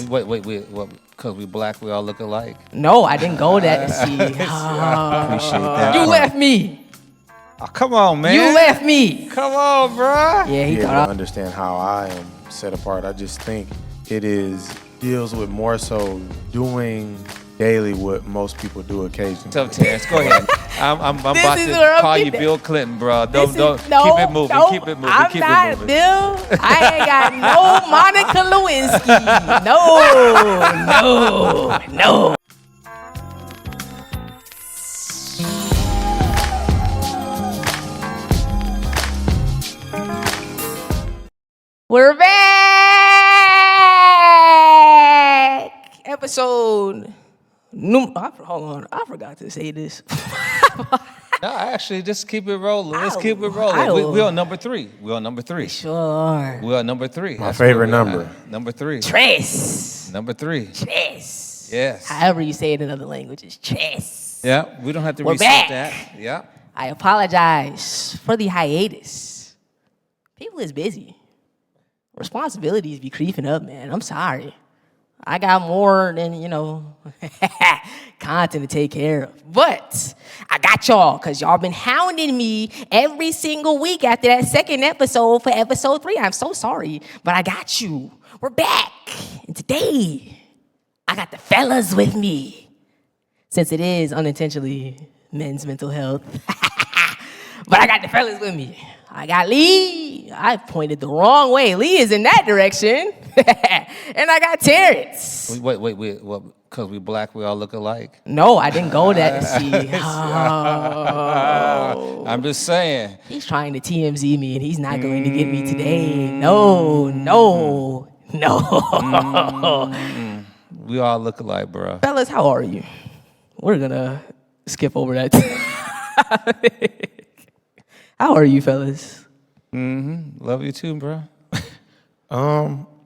Wait. What? Because we black, we all look alike? No, I didn't go that. See, I appreciate that. You left me. Oh, come on, man. You left me. Come on, bruh. Yeah, he To thought understand how I am set apart. I just think it deals with more so doing daily what most people do occasionally. So, Terence, go ahead. I'm about is to where I'm call you getting Bill Clinton, bro. This is- Don't no, keep it moving. no, Keep it moving. I'm keep not it moving. Bill. I ain't got no Monica Lewinsky. No. We're back. Episode. Hold on. I forgot to say this. No, actually, just keep it rolling. Let's keep it rolling. We're on number 3. We're on number 3. Sure. We're on number 3. My favorite number. Number 3. Tres. Number 3. Tres. Yes. However you say it in other languages. Tres. Yeah, we don't have to We're reset back. that. Yeah. I apologize for the hiatus. People is busy. Responsibilities be creeping up, man. I'm sorry. I got more than, content to take care of. But I got y'all, because y'all been hounding me every single week after that second episode for episode 3. I'm so sorry, but I got you. We're back. And today, I got the fellas with me. Since it is unintentionally men's mental health. But I got the fellas with me. I got Lee. I pointed the wrong way. Lee is in that direction. And I got Terence. Wait. What? Because we black, we all look alike? No, I didn't go that. See, I'm just saying. he's trying to TMZ me, and he's not going to get me today. No. We all look alike, bro. Fellas, how are you? We're going to skip over that. How are you, fellas? Love you too, bro.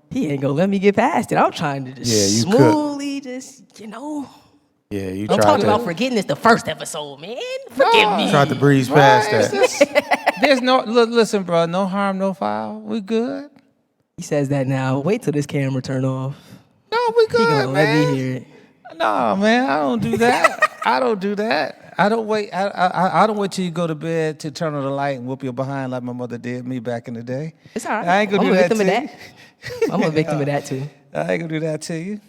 He ain't gonna let me get past it. I'm trying to just smoothly Yeah, you I'm tried talking to, about forgetting this the first episode, man. Forgive me. tried to breeze past that. There's no, listen, bro, no harm, no foul. We good. He says that now. Wait till this camera turn off. No, we He good, gonna let man. me hear it. No, man, I don't do that. I don't do that. I don't wait. I don't wait till you go to bed to turn on the light and whoop your behind like my mother did me back in the day. It's all right. I ain't gonna I'm do a that victim to of you. that. I'm a victim of that too. I ain't gonna do that to you.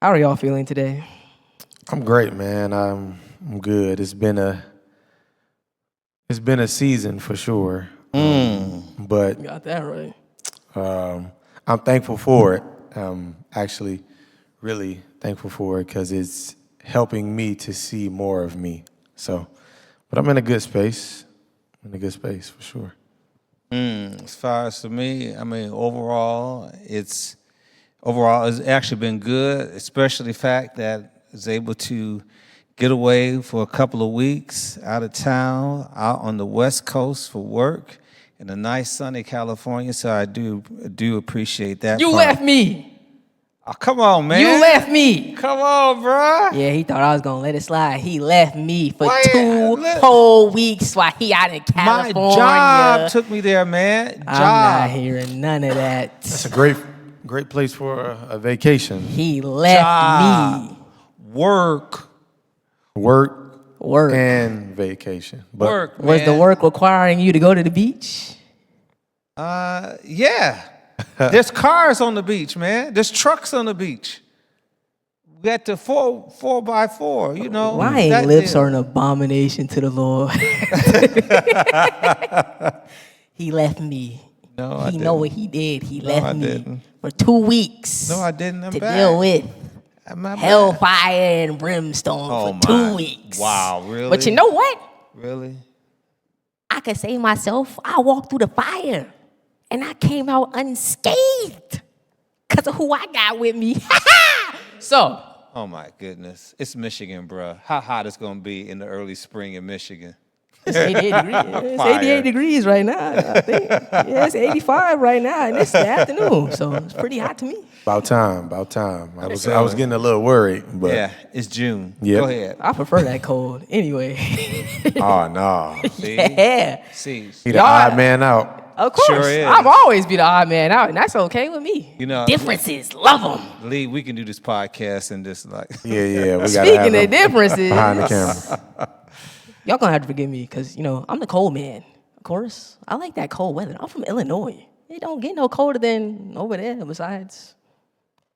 How are y'all feeling today? I'm great, man. I'm good. It's been a season for sure. But You got that right. I'm thankful for it. Actually, really thankful for it because it's helping me to see more of me. So, but I'm in a good space. For sure. As far as for me, I mean, overall, it's actually been good, especially the fact that I was able to get away for a couple of weeks out of town, out on the West Coast for work in a nice sunny California. So I do appreciate that. You part. left me. Oh, come on, man. You left me. Come on, bruh. Yeah, he thought I was gonna let it slide. He left me for Why? 2 whole weeks while he out in My California. job took me there, man. I'm not Job. hearing none of that. It's a great place for a vacation. He left Job. Work. Work me. and vacation. But Work, Was the man. work requiring you to go to the beach? Yeah. There's cars on the beach, man. There's trucks on the beach. We got the 4x4, you know. Lying that lips deal. are an abomination to the Lord. He left me. No, I He know didn't. what he did. He No, left I me didn't. for 2 weeks. No, I didn't. I'm to back. deal with My bad. hellfire and brimstone Oh, for 2 my. weeks. Wow, really? But you know what? Really? I could say myself, I walked through the fire and I came out unscathed because of who I got with me. So, Oh, my goodness. It's Michigan, bruh. How hot it's going to be in the early spring in Michigan. it's 88 degrees. It's Fire. 88 degrees right now, I think. Yeah, it's 85 right now, and it's the afternoon, so it's pretty hot to me. about time. I was getting a little worried, but Yeah, it's June. Yep. Go ahead. I prefer that cold. Anyway. oh no. See? Yeah. See. He the Y'all- odd man out. Of course. Sure is. I'm always be the odd man out, and that's okay with me. You know, Differences, love them. Lee, we can do this podcast and just like. Yeah. We gotta have Speaking of him differences, behind the camera. y'all gonna have to forgive me because, I'm the cold man. Of course, I like that cold weather. I'm from Illinois. It don't get no colder than over there besides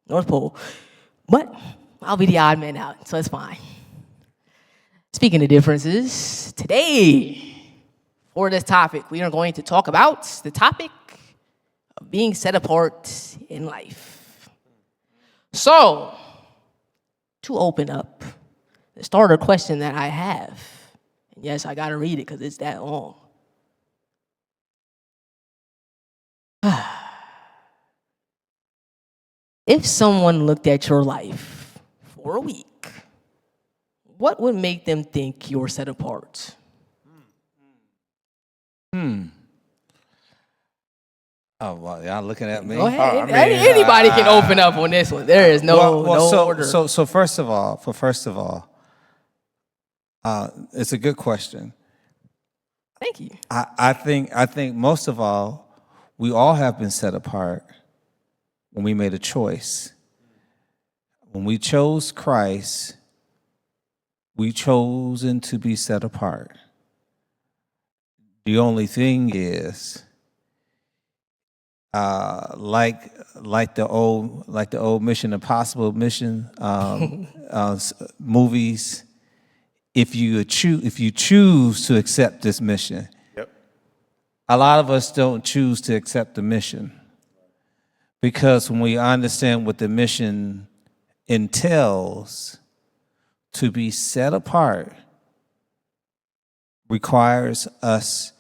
North Pole. But I'll be the odd man out, so it's fine. Speaking of differences, today, for this topic, we are going to talk about the topic of being set apart in life. So, to open up, the starter question that I have, and yes, I gotta read it because it's that long. If someone looked at your life for a week, what would make them think you're set apart? Oh, well, y'all looking at me? Go ahead. Anybody can open up on this one. There is no order. So first of all, it's a good question. Thank you. I think most of all, we all have been set apart when we made a choice. When we chose Christ, we chosen to be set apart. The only thing is, like the old Mission Impossible movies. If you choose to accept this mission, a lot of us don't choose to accept the mission, because when we understand what the mission entails, to be set apart requires us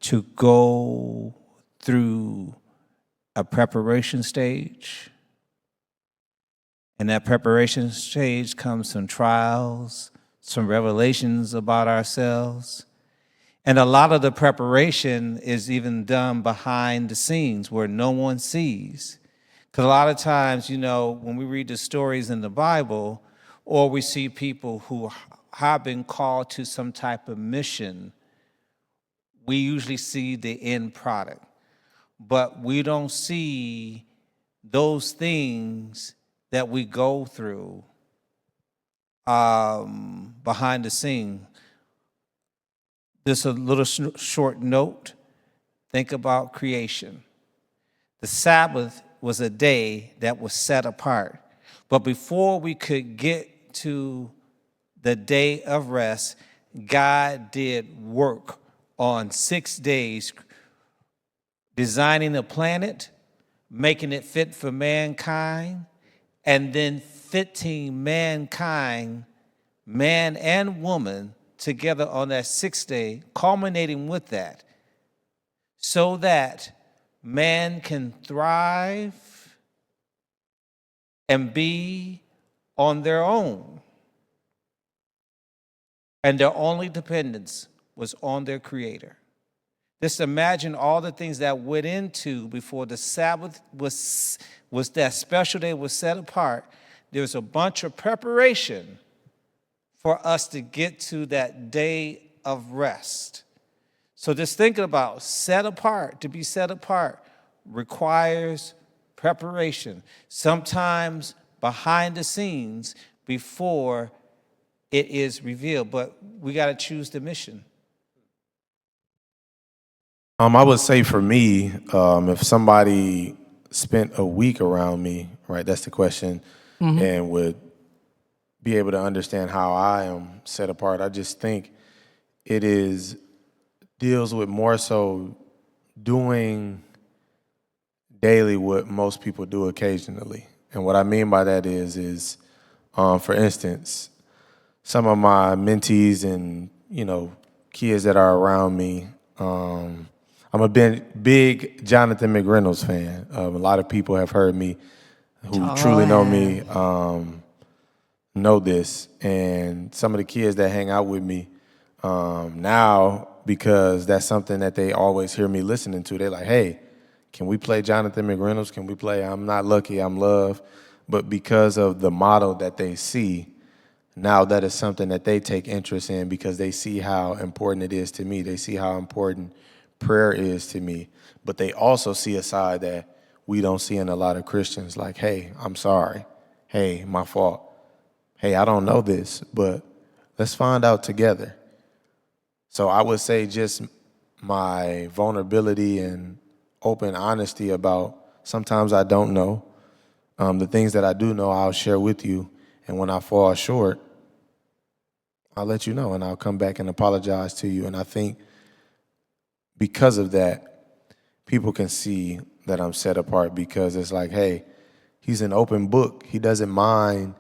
to go through a preparation stage. And that preparation stage comes some trials, some revelations about ourselves. And a lot of the preparation is even done behind the scenes where no one sees. Because a lot of times, when we read the stories in the Bible, or we see people who have been called to some type of mission, we usually see the end product. But we don't see those things that we go through behind the scene. Just a little short note. Think about creation. The Sabbath was a day that was set apart. But before we could get to the day of rest, God did work on 6 days, designing the planet, making it fit for mankind, and then fitting mankind, man and woman, together on that 6th day, culminating with that, so that man can thrive and be on their own. And their only dependence was on their Creator. Just imagine all the things that went into before the Sabbath was that special day was set apart. There's a bunch of preparation for us to get to that day of rest. So just thinking about set apart, to be set apart requires preparation, sometimes behind the scenes before it is revealed. But we got to choose the mission. I would say for me, if somebody spent a week around me, right, that's the question, and would be able to understand how I am set apart, I just think it deals with more so doing daily what most people do occasionally. And what I mean by that is for instance, some of my mentees and, kids that are around me, I'm a big Jonathan McReynolds fan. A lot of people have heard me who truly know me know this. And some of the kids that hang out with me now, because that's something that they always hear me listening to, they're like, hey, can we play Jonathan McReynolds? Can we play I'm Not Lucky, I'm Loved? But because of the model that they see, now that is something that they take interest in because they see how important it is to me. They see how important prayer is to me. but they also see a side that we don't see in a lot of Christians, like, hey, I'm sorry. Hey, my fault. Hey, I don't know this, but let's find out together. So I would say just my vulnerability and open honesty about sometimes I don't know. The things that I do know, I'll share with you. And when I fall short, I'll let you know and I'll come back and apologize to you. And I think because of that, people can see that I'm set apart because it's like, hey, he's an open book. He doesn't mind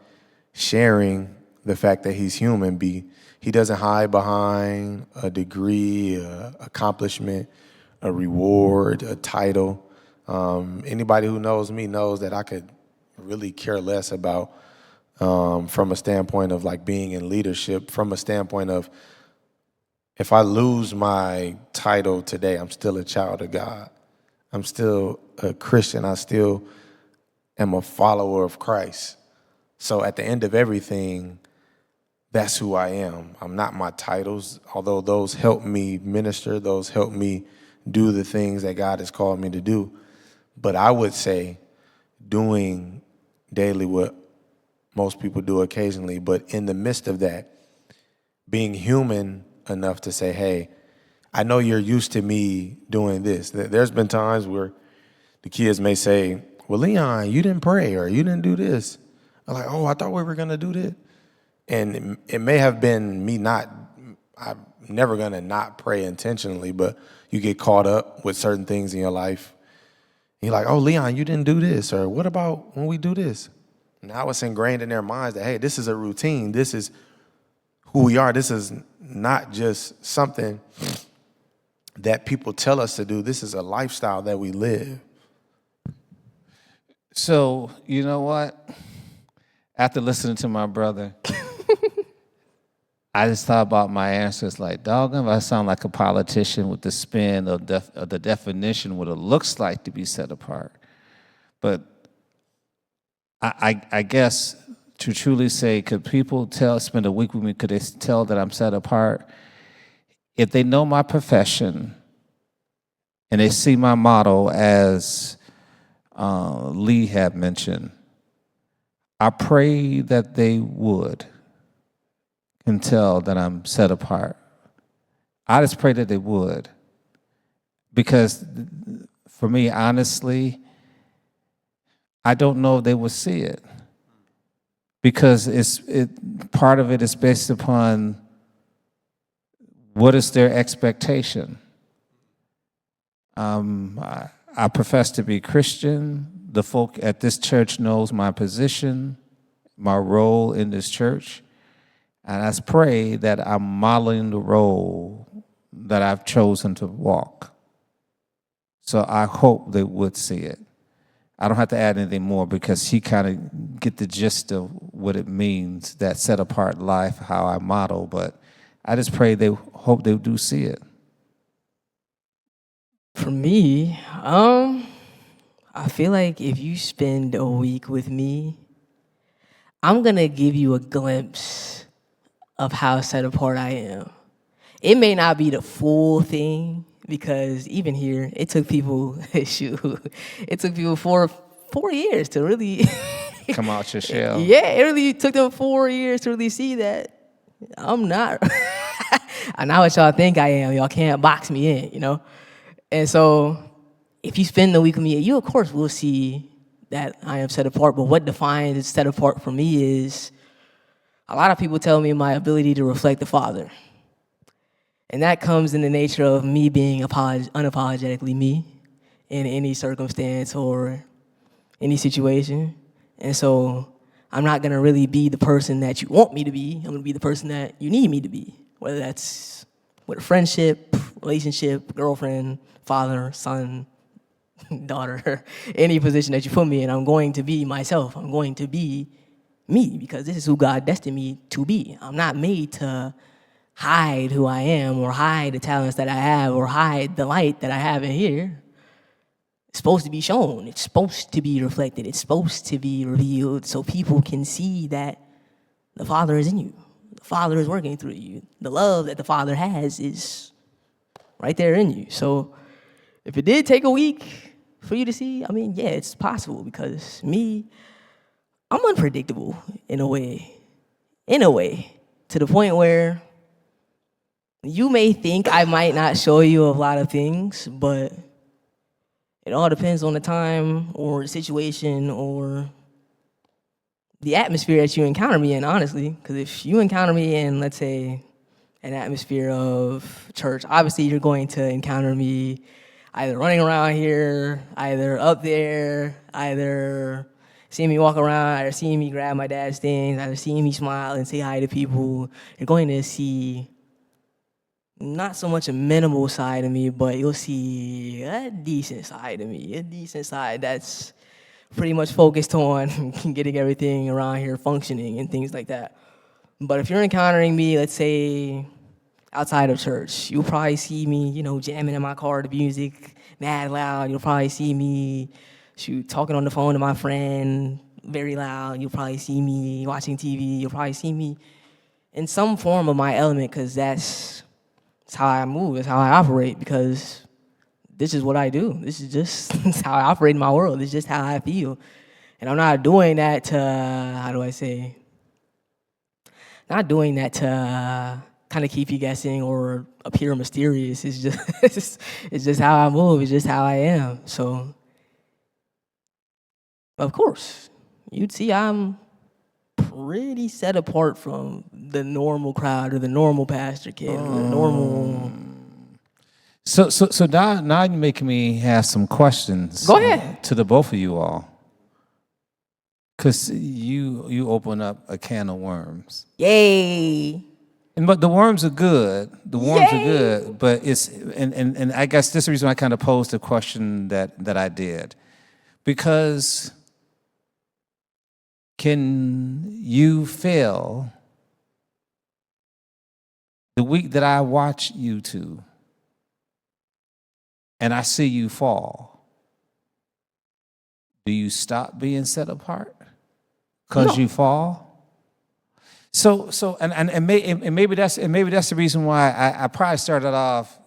sharing the fact that he's human. He doesn't hide behind a degree, a accomplishment, a reward, a title. Anybody who knows me knows that I could really care less about from a standpoint of like being in leadership, from a standpoint of if I lose my title today, I'm still a child of God. I'm still a Christian. I still am a follower of Christ. So at the end of everything, that's who I am. I'm not my titles, although those help me minister, those help me do the things that God has called me to do. But I would say doing daily what most people do occasionally, but in the midst of that, being human enough to say, hey, I know you're used to me doing this. There's been times where the kids may say, well, Leon, you didn't pray or you didn't do this. I'm like, oh, I thought we were going to do this. And it may have been me I'm never going to not pray intentionally, but you get caught up with certain things in your life. And you're like, oh, Leon, you didn't do this. Or what about when we do this? Now it's ingrained in their minds that, hey, this is a routine. This is who we are. This is not just something that people tell us to do. This is a lifestyle that we live. So, you know what? After listening to my brother, I just thought about my answers like, doggone, I sound like a politician with the spin of the definition, what it looks like to be set apart. But I guess to truly say, could people spend a week with me, could they tell that I'm set apart? If they know my profession and they see my motto as Lee had mentioned, I pray that they can tell that I'm set apart. I just pray that they would. Because for me, honestly, I don't know if they would see it. Because part of it is based upon what is their expectation. I profess to be Christian. The folk at this church knows my position, my role in this church. And I pray that I'm modeling the role that I've chosen to walk. So I hope they would see it. I don't have to add anything more because he kind of get the gist of what it means, that set apart life, how I model. But I just pray hope they do see it. For me, I feel like if you spend a week with me, I'm gonna give you a glimpse of how set apart I am. It may not be the full thing because even here, it took people it took people four years to really Come out your shell. Yeah, it really took them 4 years to really see that I'm not. I'm not what y'all think I am. Y'all can't box me in, you know? And so if you spend the week with me, you of course will see that I am set apart. But what defines set apart for me is a lot of people tell me my ability to reflect the Father. And that comes in the nature of me being unapologetically me in any circumstance or any situation. And so I'm not going to really be the person that you want me to be. I'm going to be the person that you need me to be, whether that's with a friendship, relationship, girlfriend, father, son, daughter, any position that you put me in. I'm going to be myself. I'm going to be me because this is who God destined me to be. I'm not made to hide who I am or hide the talents that I have or hide the light that I have in here. It's supposed to be shown. It's supposed to be reflected. It's supposed to be revealed so people can see that the Father is in you. The Father is working through you. The love that the Father has is right there in you. So If it did take a week for you to see, I mean, yeah, it's possible because I'm unpredictable in a way, to the point where you may think I might not show you a lot of things, but it all depends on the time or the situation or the atmosphere that you encounter me in, honestly. Because if you encounter me in, let's say, an atmosphere of church, obviously you're going to encounter me either running around here, either up there, either seeing me walk around, either seeing me grab my dad's things, either seeing me smile and say hi to people. You're going to see not so much a minimal side of me, but you'll see a decent side of me, a decent side that's pretty much focused on getting everything around here functioning and things like that. But if you're encountering me, let's say, outside of church, you'll probably see me, jamming in my car to music, mad loud. You'll probably see me, talking on the phone to my friend, very loud. You'll probably see me watching TV. You'll probably see me in some form of my element because that's how I move. It's how I operate because this is what I do. This is just how I operate in my world. It's just how I feel. And I'm not doing that to, not doing that to kind of keep you guessing or appear mysterious. It's just, it's just how I move. It's just how I am. So, of course, you'd see I'm pretty set apart from the normal crowd or the normal pastor kid or the normal. So now you're making me have some questions. Go ahead. To the both of you all. Because you open up a can of worms. Yay. But the worms are good. The worms Yay. are good. But it's and I guess this is the reason I kind of posed the question that I did. Because can you feel the week that I watch you two and I see you fall, do you stop being set apart because you fall? So maybe that's the reason why I probably started off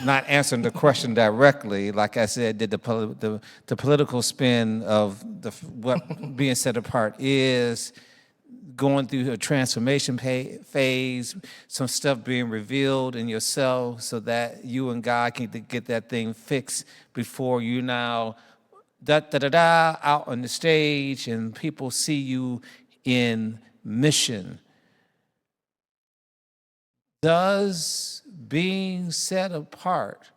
not answering the question directly. Like I said, did the political spin of what being set apart is, going through a transformation phase, some stuff being revealed in yourself so that you and God can get that thing fixed before you now out on the stage and people see you in mission. Does being set apart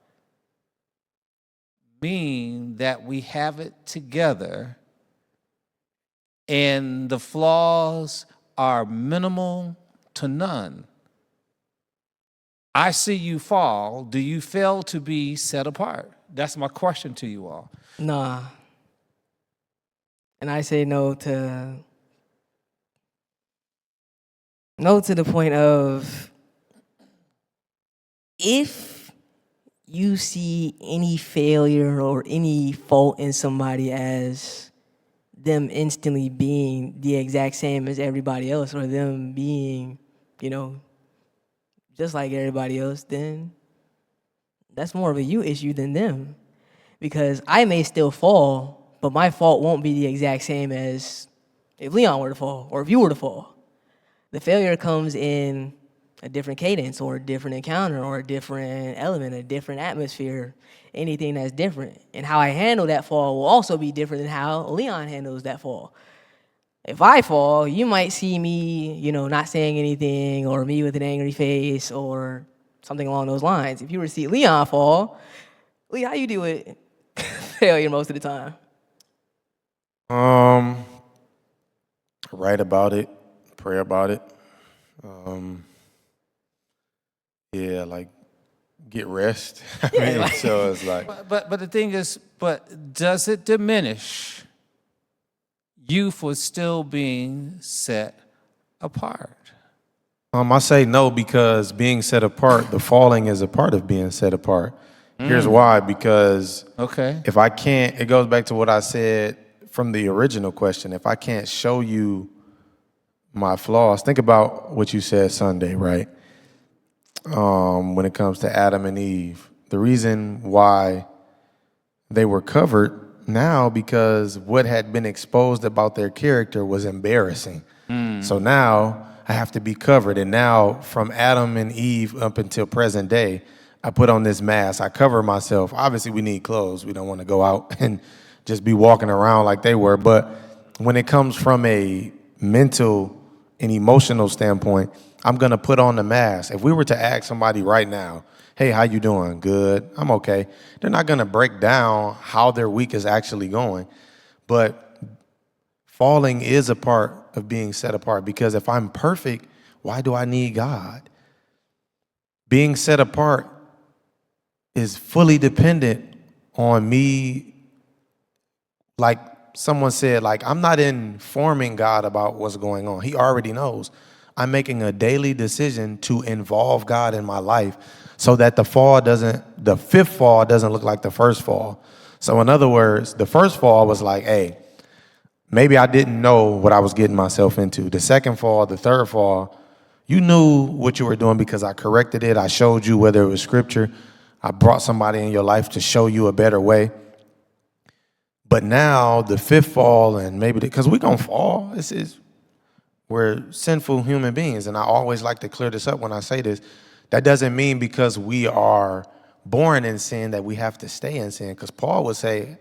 mean that we have it together and the flaws are minimal to none? I see you fall. Do you fail to be set apart? That's my question to you all. Nah. And I say no to the point of, if you see any failure or any fault in somebody as them instantly being the exact same as everybody else, or them being, just like everybody else, then that's more of a you issue than them. Because I may still fall, but my fault won't be the exact same as if Leon were to fall or if you were to fall. The failure comes in a different cadence or a different encounter or a different element, a different atmosphere, anything that's different. And how I handle that fall will also be different than how Leon handles that fall. If I fall, you might see me, not saying anything, or me with an angry face or something along those lines. If you were to see Leon fall, Lee, how you do it? Failure most of the time. Write about it, pray about it. Get rest. So it's like. But the thing is, does it diminish you for still being set apart? I say no, because being set apart, the falling is a part of being set apart. Here's why, because if I can't, it goes back to what I said from the original question. If I can't show you my flaws, think about what you said Sunday, right? When it comes to Adam and Eve, the reason why they were covered now because what had been exposed about their character was embarrassing. So now I have to be covered. And now from Adam and Eve up until present day, I put on this mask. I cover myself. Obviously, we need clothes. We don't want to go out and just be walking around like they were. But when it comes from a mental and emotional standpoint, I'm going to put on the mask. If we were to ask somebody right now, hey, how you doing? Good. I'm okay. They're not going to break down how their week is actually going. But falling is a part of being set apart, because if I'm perfect, why do I need God? Being set apart is fully dependent on me. Like someone said, like, I'm not informing God about what's going on. He already knows. I'm making a daily decision to involve God in my life so that the fifth fall doesn't look like the first fall. So in other words, the first fall was like, hey, maybe I didn't know what I was getting myself into. The second fall, the third fall, you knew what you were doing because I corrected it. I showed you whether it was scripture. I brought somebody in your life to show you a better way. But now the fifth fall, and maybe because we're going to fall. We're sinful human beings. And I always like to clear this up when I say this. That doesn't mean because we are born in sin that we have to stay in sin. Because Paul would say,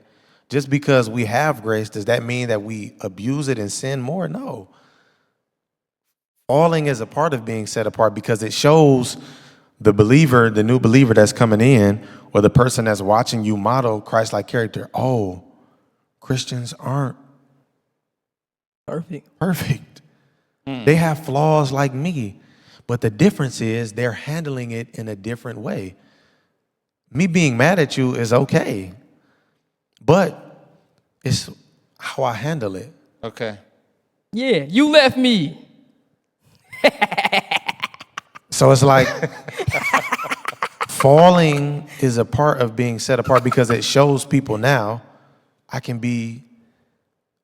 just because we have grace, does that mean that we abuse it and sin more? No. Falling is a part of being set apart because it shows the believer, the new believer that's coming in, or the person that's watching you model Christ-like character. Oh, Christians aren't perfect. They have flaws like me. But the difference is they're handling it in a different way. Me being mad at you is okay. But it's how I handle it. Okay. Yeah, you left me. So it's like falling is a part of being set apart because it shows people now I can be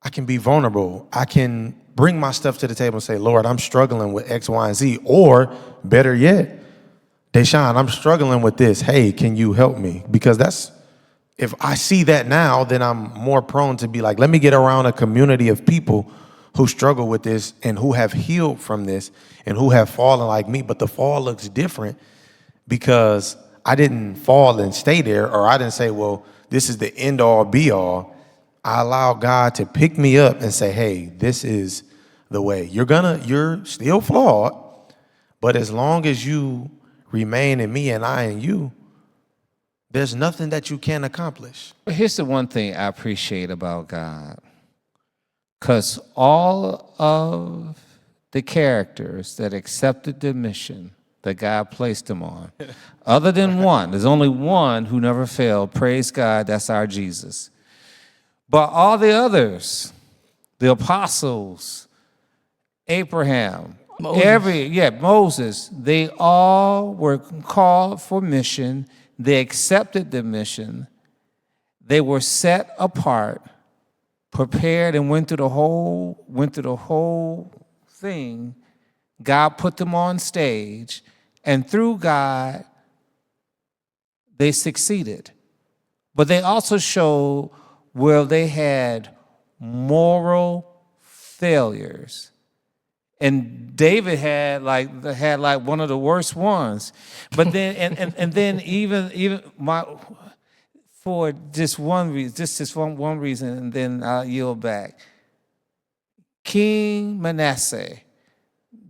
vulnerable. I can bring my stuff to the table and say, Lord, I'm struggling with X, Y, and Z. Or better yet, DayShaun, I'm struggling with this. Hey, can you help me? Because if I see that now, then I'm more prone to be like, let me get around a community of people who struggle with this and who have healed from this and who have fallen like me. But the fall looks different because I didn't fall and stay there, or I didn't say, well, this is the end all be all. I allow God to pick me up and say, hey, this is the way. You're still flawed, but as long as you remain in me and I in you, there's nothing that you can't accomplish. But here's the one thing I appreciate about God. Because all of the characters that accepted the mission that God placed them on, other than one, there's only one who never failed. Praise God, that's our Jesus. But all the others, the apostles, Abraham, Moses, they all were called for mission. They accepted the mission. They were set apart, prepared, and went through the whole thing. God put them on stage, and through God, they succeeded. But they also showed where they had moral failures. And David had like one of the worst ones. But then and then even for just one reason, just one reason, and then I'll yield back. King Manasseh,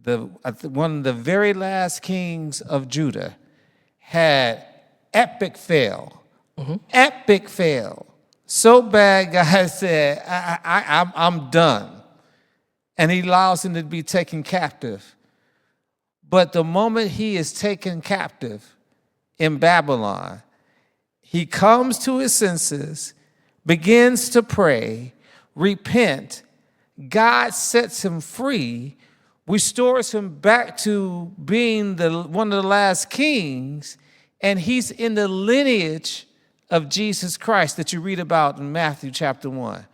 one of the very last kings of Judah, had epic fail. Mm-hmm. Epic fail. So bad, God said, I'm done. And he allows him to be taken captive. But the moment he is taken captive in Babylon, he comes to his senses, begins to pray, repent. God sets him free, restores him back to being one of the last kings, and he's in the lineage of Jesus Christ that you read about in Matthew chapter 1.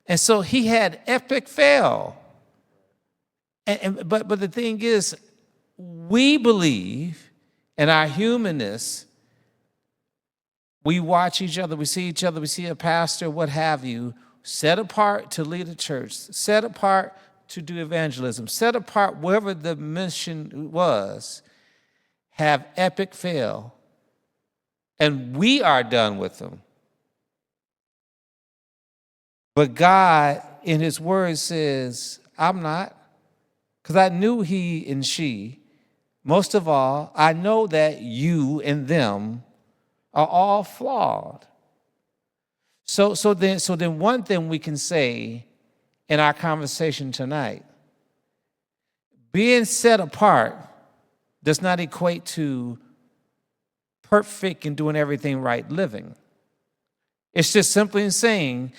And so he had epic fail. But the thing is, we believe in our humanness, We watch each other, we see each other, we see a pastor, what have you, set apart to lead a church, set apart to do evangelism, set apart wherever the mission was, have epic fail. And we are done with them. But God, in his word, says, I'm not. Because I knew he and she. Most of all, I know that you and them are all flawed. So then one thing we can say in our conversation tonight, being set apart does not equate to perfect and doing everything right living. It's just simply saying,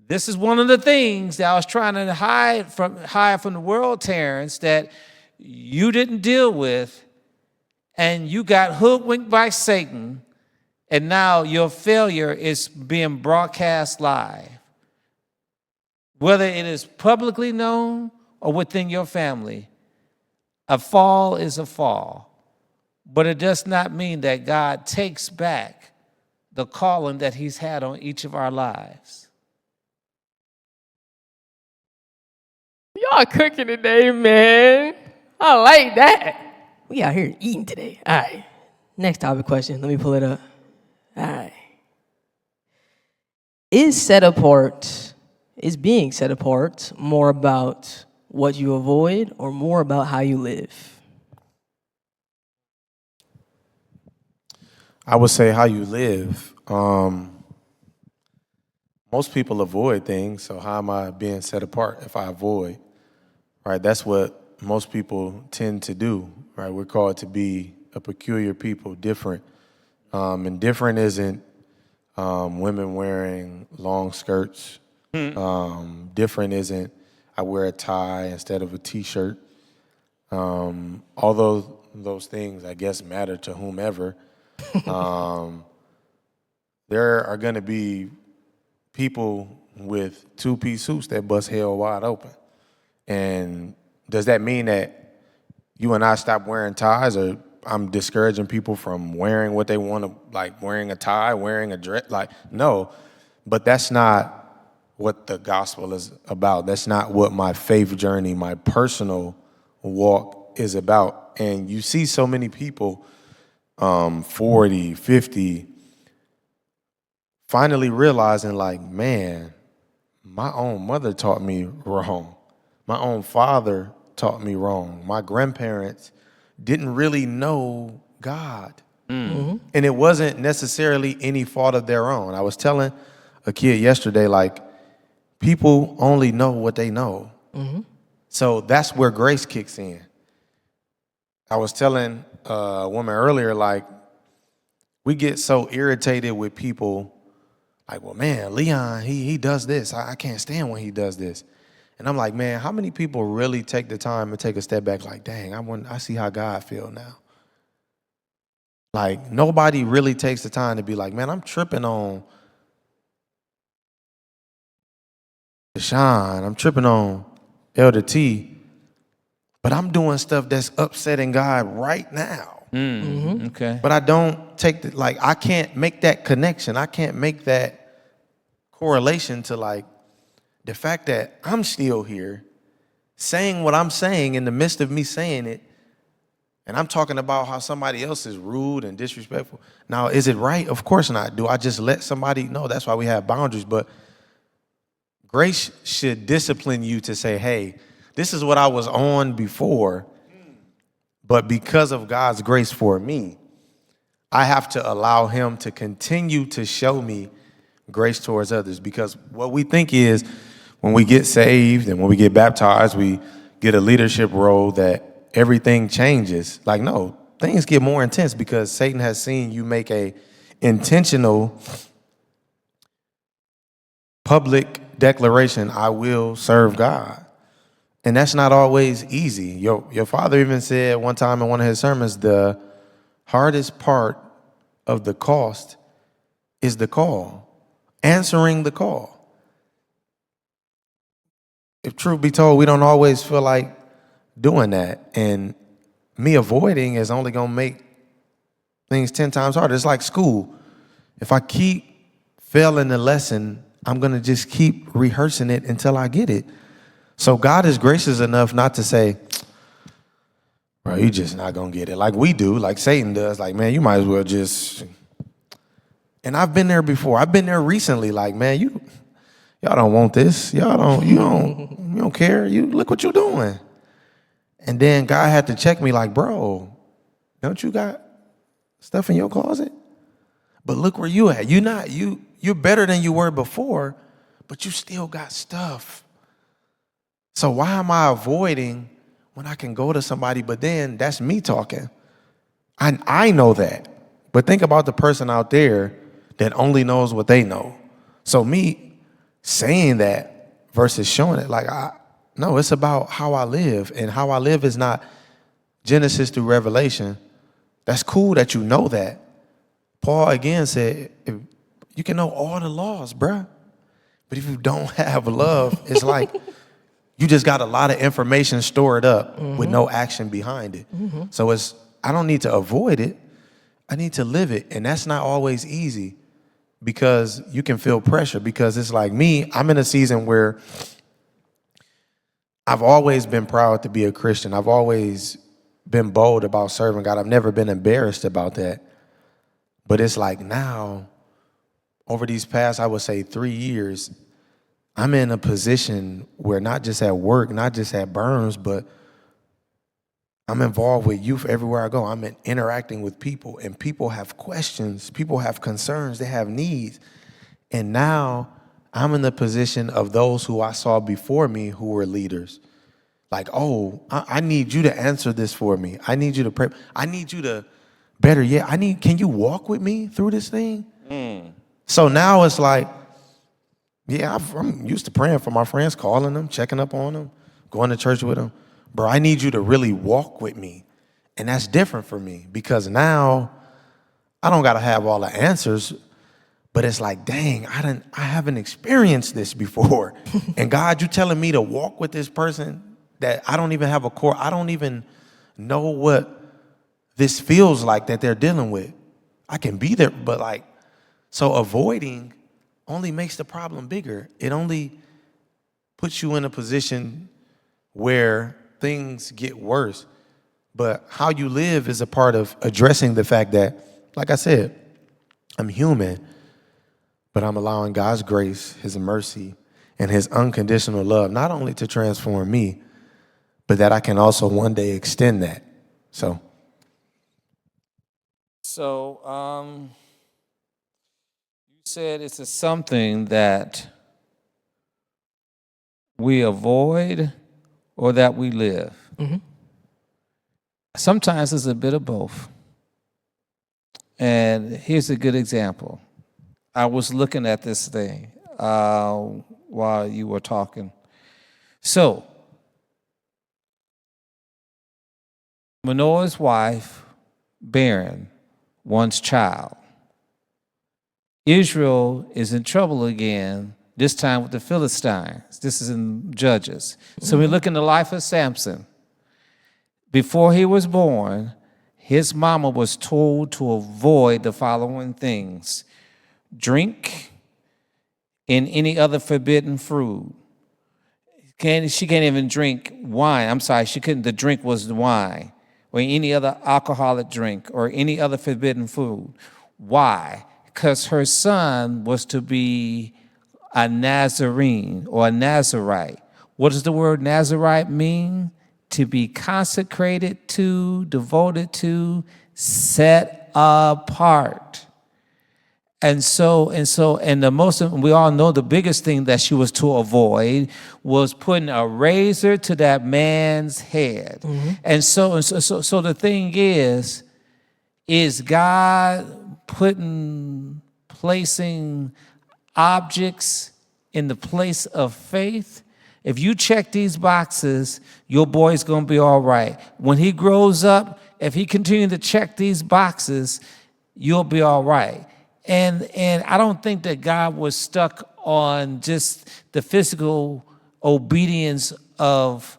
this is one of the things that I was trying to hide from the world, Terence, that you didn't deal with, and you got hoodwinked by Satan, and now your failure is being broadcast live. Whether it is publicly known or within your family, a fall is a fall. But it does not mean that God takes back the calling that he's had on each of our lives. Y'all cooking today, man. I like that. We out here eating today. All right. Next topic question. Let me pull it up. All right. Is being set apart more about what you avoid or more about how you live? I would say how you live. Most people avoid things, so how am I being set apart if I avoid? Right, that's what most people tend to do. Right, we're called to be a peculiar people, different, and different isn't women wearing long skirts. Different isn't I wear a tie instead of a t-shirt. Although those things, I guess, matter to whomever. There are going to be people with two-piece suits that bust hell wide open. And does that mean that you and I stop wearing ties, or I'm discouraging people from wearing what they want to, like wearing a tie, wearing a dress? Like, no. But that's not what the gospel is about. That's not what my faith journey, my personal walk is about. And you see so many people 40, 50, finally realizing like, man, my own mother taught me wrong. My own father taught me wrong. My grandparents didn't really know God. Mm-hmm. And it wasn't necessarily any fault of their own. I was telling a kid yesterday, like, people only know what they know. Mm-hmm. So that's where grace kicks in. I was telling a woman earlier, like, we get so irritated with people, like, well, man, Leon, he does this. I can't stand when he does this. And I'm like, man, how many people really take the time to take a step back, like, dang, I see how God feel now. Like, nobody really takes the time to be like, man, I'm tripping on DayShaun, I'm tripping on Elder T, but I'm doing stuff that's upsetting God right now. Mm-hmm. Okay. But I don't take I can't make that connection. I can't make that correlation to like the fact that I'm still here saying what I'm saying in the midst of me saying it. And I'm talking about how somebody else is rude and disrespectful. Now, is it right? Of course not. Do I just let somebody know? That's why we have boundaries. But grace should discipline you to say, hey, this is what I was on before. But because of God's grace for me, I have to allow him to continue to show me grace towards others. Because what we think is when we get saved and when we get baptized, we get a leadership role that everything changes. Like, no, things get more intense because Satan has seen you make a intentional public declaration, I will serve God. And that's not always easy. Your father even said one time in one of his sermons, the hardest part of the cost is the call, answering the call. If truth be told, we don't always feel like doing that. And me avoiding is only going to make things 10 times harder. It's like school. If I keep failing the lesson, I'm going to just keep rehearsing it until I get it. So God is gracious enough not to say, bro, you just not going to get it. Like we do, like Satan does. Like, man, you might as well just. And I've been there before. I've been there recently. Like, man, y'all don't want this. You don't care. You look what you're doing. And then God had to check me like, bro, don't you got stuff in your closet? But look where you at. You're better than you were before, but you still got stuff. So why am I avoiding when I can go to somebody? But then that's me talking. I know that. But think about the person out there that only knows what they know. So me saying that versus showing it, like, no, it's about how I live. And how I live is not Genesis through Revelation. That's cool that you know that. Paul again said, if you can know all the laws, bruh. But if you don't have love, it's like you just got a lot of information stored up with no action behind it. So I don't need to avoid it. I need to live it. And that's not always easy because you can feel pressure. Because it's like me, I'm in a season where I've always been proud to be a Christian. I've always been bold about serving God. I've never been embarrassed about that. But it's like now, over these past, I would say 3 years, I'm in a position where not just at work, not just at Burns, but I'm involved with youth everywhere I go. I'm interacting with people, and people have questions. People have concerns. They have needs. And now I'm in the position of those who I saw before me who were leaders. Like, oh, I need you to answer this for me. I need you to pray. I need you to, better yet, can you walk with me through this thing? So now it's like, yeah, I'm used to praying for my friends, calling them, checking up on them, going to church with them. Bro, I need you to really walk with me. And that's different for me because now I don't got to have all the answers, but it's like, dang, I haven't experienced this before. And God, you telling me to walk with this person that I don't even have a core. I don't even know what this feels like that they're dealing with. I can be there, but like, so avoiding only makes the problem bigger. It only puts you in a position where things get worse. But how you live is a part of addressing the fact that, like I said, I'm human, but I'm allowing God's grace, his mercy, and his unconditional love, not only to transform me, but that I can also one day extend that. So you said it's something that we avoid or that we live. Sometimes it's a bit of both. And here's a good example. I was looking at this thing while you were talking. So, Manoah's wife, barren, one's child. Israel is in trouble again, this time with the Philistines. This is in Judges. So we look in the life of Samson. Before he was born, his mama was told to avoid the following things: drink and any other forbidden fruit. She can't even drink wine. I'm sorry, she couldn't. The drink was the wine or any other alcoholic drink or any other forbidden food. Why? Because her son was to be a Nazarene or a Nazarite. What does the word Nazarite mean? To be consecrated to, devoted to, set apart. And we all know the biggest thing that she was to avoid was putting a razor to that man's head. And so the thing is God placing objects in the place of faith? If you check these boxes, your boy's gonna be all right. When he grows up, if he continues to check these boxes, you'll be all right. And I don't think that God was stuck on just the physical obedience of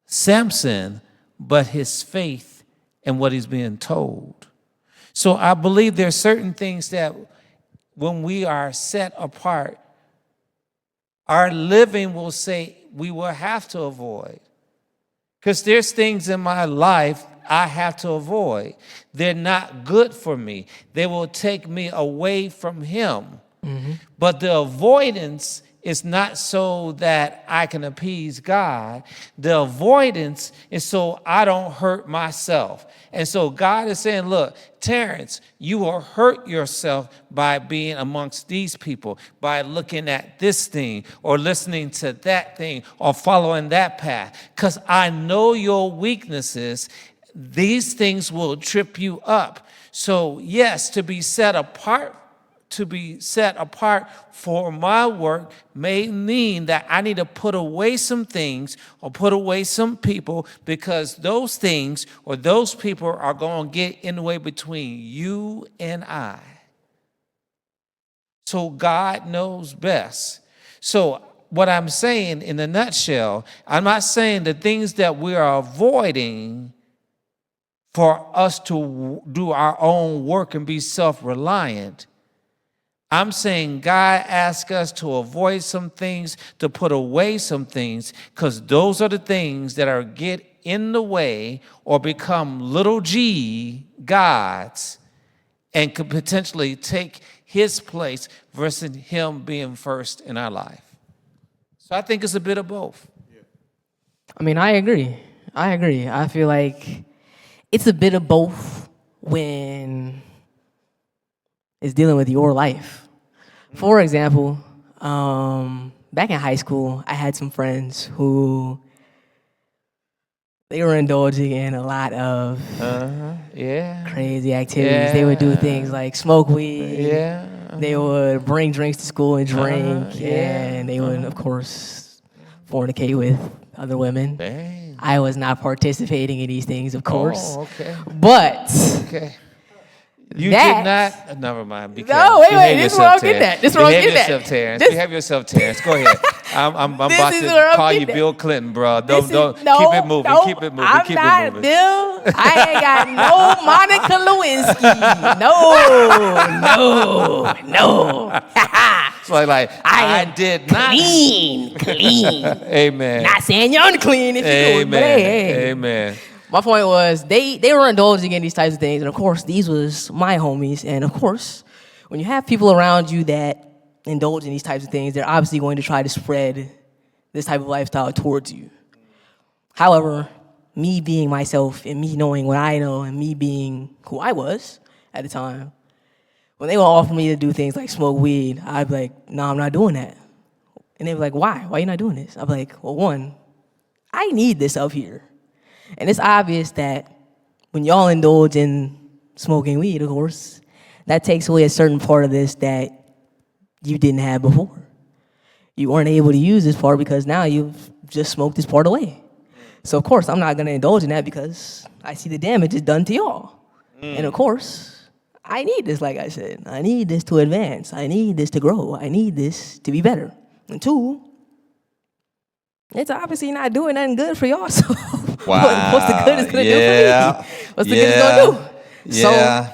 Samson, but his faith in what he's being told. So I believe there are certain things that when we are set apart, our living will say we will have to avoid. Because there's things in my life I have to avoid. They're not good for me. They will take me away from him. But the avoidance is not so that I can appease God. The avoidance is so I don't hurt myself. And so God is saying, look, Terence, you will hurt yourself by being amongst these people, by looking at this thing or listening to that thing or following that path. Because I know your weaknesses. These things will trip you up. So yes, to be set apart for my work may mean that I need to put away some things or put away some people, because those things or those people are going to get in the way between you and I. So God knows best. So what I'm saying in a nutshell, I'm not saying the things that we are avoiding for us to do our own work and be self-reliant. I'm saying God asks us to avoid some things, to put away some things, because those are the things that are get in the way or become little g gods and could potentially take his place versus him being first in our life. So I think it's a bit of both. I mean, I agree. I feel like it's a bit of both when it's dealing with your life. For example, back in high school, I had some friends who they were indulging in a lot of crazy activities. Yeah. They would do things like smoke weed. Yeah. They would bring drinks to school and drink, and they would, of course, fornicate with other women. Dang. I was not participating in these things, of course. Oh, okay. But Okay. You that, did not. Never mind. Be No, careful. wait. Behave This is where yourself, I'm getting Terrence. at. This is where I'm Behave getting at. yourself, Terrence. This- Behave yourself, Terrence. Go ahead. I'm about is to where I'm call you getting at. Bill Clinton, bro. This Keep it moving. no, Keep it moving. I'm Keep not it moving. Bill. I ain't got no Monica Lewinsky. No. So like I did not. Clean. Amen. Not saying you're unclean if you do it, but hey. Amen. My point was they were indulging in these types of things, and of course these was my homies, and of course when you have people around you that indulge in these types of things, they're obviously going to try to spread this type of lifestyle towards you. However, me being myself and me knowing what I know and me being who I was at the time, when they would offer me to do things like smoke weed, I'd be like, no, I'm not doing that. And they'd be like, why? Why are you not doing this? I'd be like, well, one, I need this up here. And it's obvious that when y'all indulge in smoking weed, of course, that takes away a certain part of this that you didn't have before. You weren't able to use this part because now you've just smoked this part away. So, of course, I'm not going to indulge in that because I see the damage it's done to y'all. And, of course, I need this, like I said. I need this to advance. I need this to grow. I need this to be better. And two, it's obviously not doing nothing good for y'all. So what's the good it's going to do for me? What's the good it's going to do? Yeah. So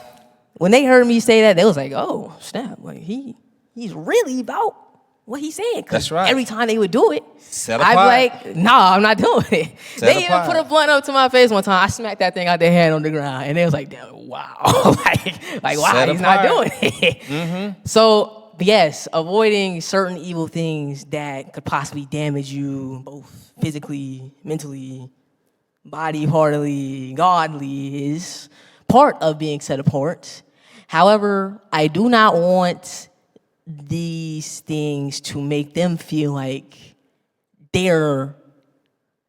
when they heard me say that, they was like, oh, snap. Like, he's really about what he's saying. 'Cause That's right. every time they would do it, Set I'd apart. be like, nah, I'm not doing it. Set They even apart. put a blunt up to my face one time. I smacked that thing out their hand on the ground. And they was like, damn, wow. like wow, Set he's not apart. doing it. So, yes, avoiding certain evil things that could possibly damage you both physically, mentally, body, partly, godly is part of being set apart. However, I do not want these things to make them feel like they're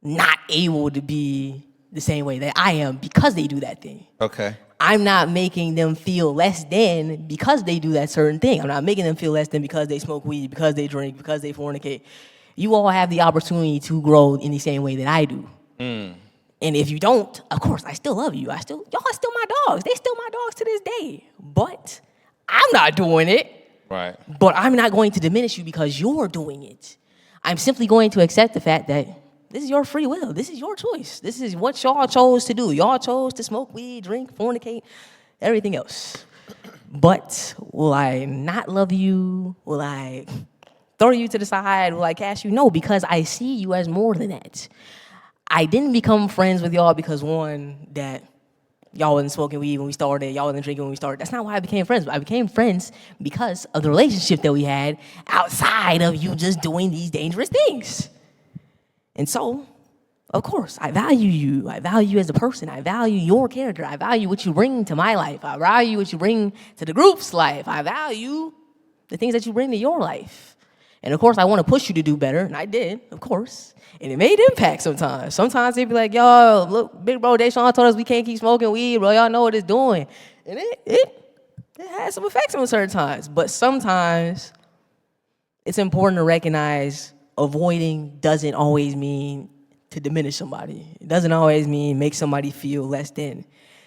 not able to be the same way that I am because they do that thing. Okay. I'm not making them feel less than because they do that certain thing. I'm not making them feel less than because they smoke weed, because they drink, because they fornicate. You all have the opportunity to grow in the same way that I do. And if you don't, of course, I still love you. Y'all are still my dogs. They still my dogs to this day. But I'm not doing it. Right. But I'm not going to diminish you because you're doing it. I'm simply going to accept the fact that this is your free will. This is your choice. This is what y'all chose to do. Y'all chose to smoke weed, drink, fornicate, everything else. But will I not love you? Will I throw you to the side? Will I cast you? No, because I see you as more than that. I didn't become friends with y'all because, one, that y'all wasn't smoking weed when we started, y'all wasn't drinking when we started. That's not why I became friends. I became friends because of the relationship that we had outside of you just doing these dangerous things. And so, of course, I value you. I value you as a person. I value your character. I value what you bring to my life. I value what you bring to the group's life. I value the things that you bring to your life. And of course, I want to push you to do better, and I did, of course. And it made impact sometimes. Sometimes they'd be like, yo, look, big bro, DayShaun told us we can't keep smoking weed, bro. Y'all know what it's doing. And it has some effects on certain times. But sometimes it's important to recognize avoiding doesn't always mean to diminish somebody. It doesn't always mean make somebody feel less than.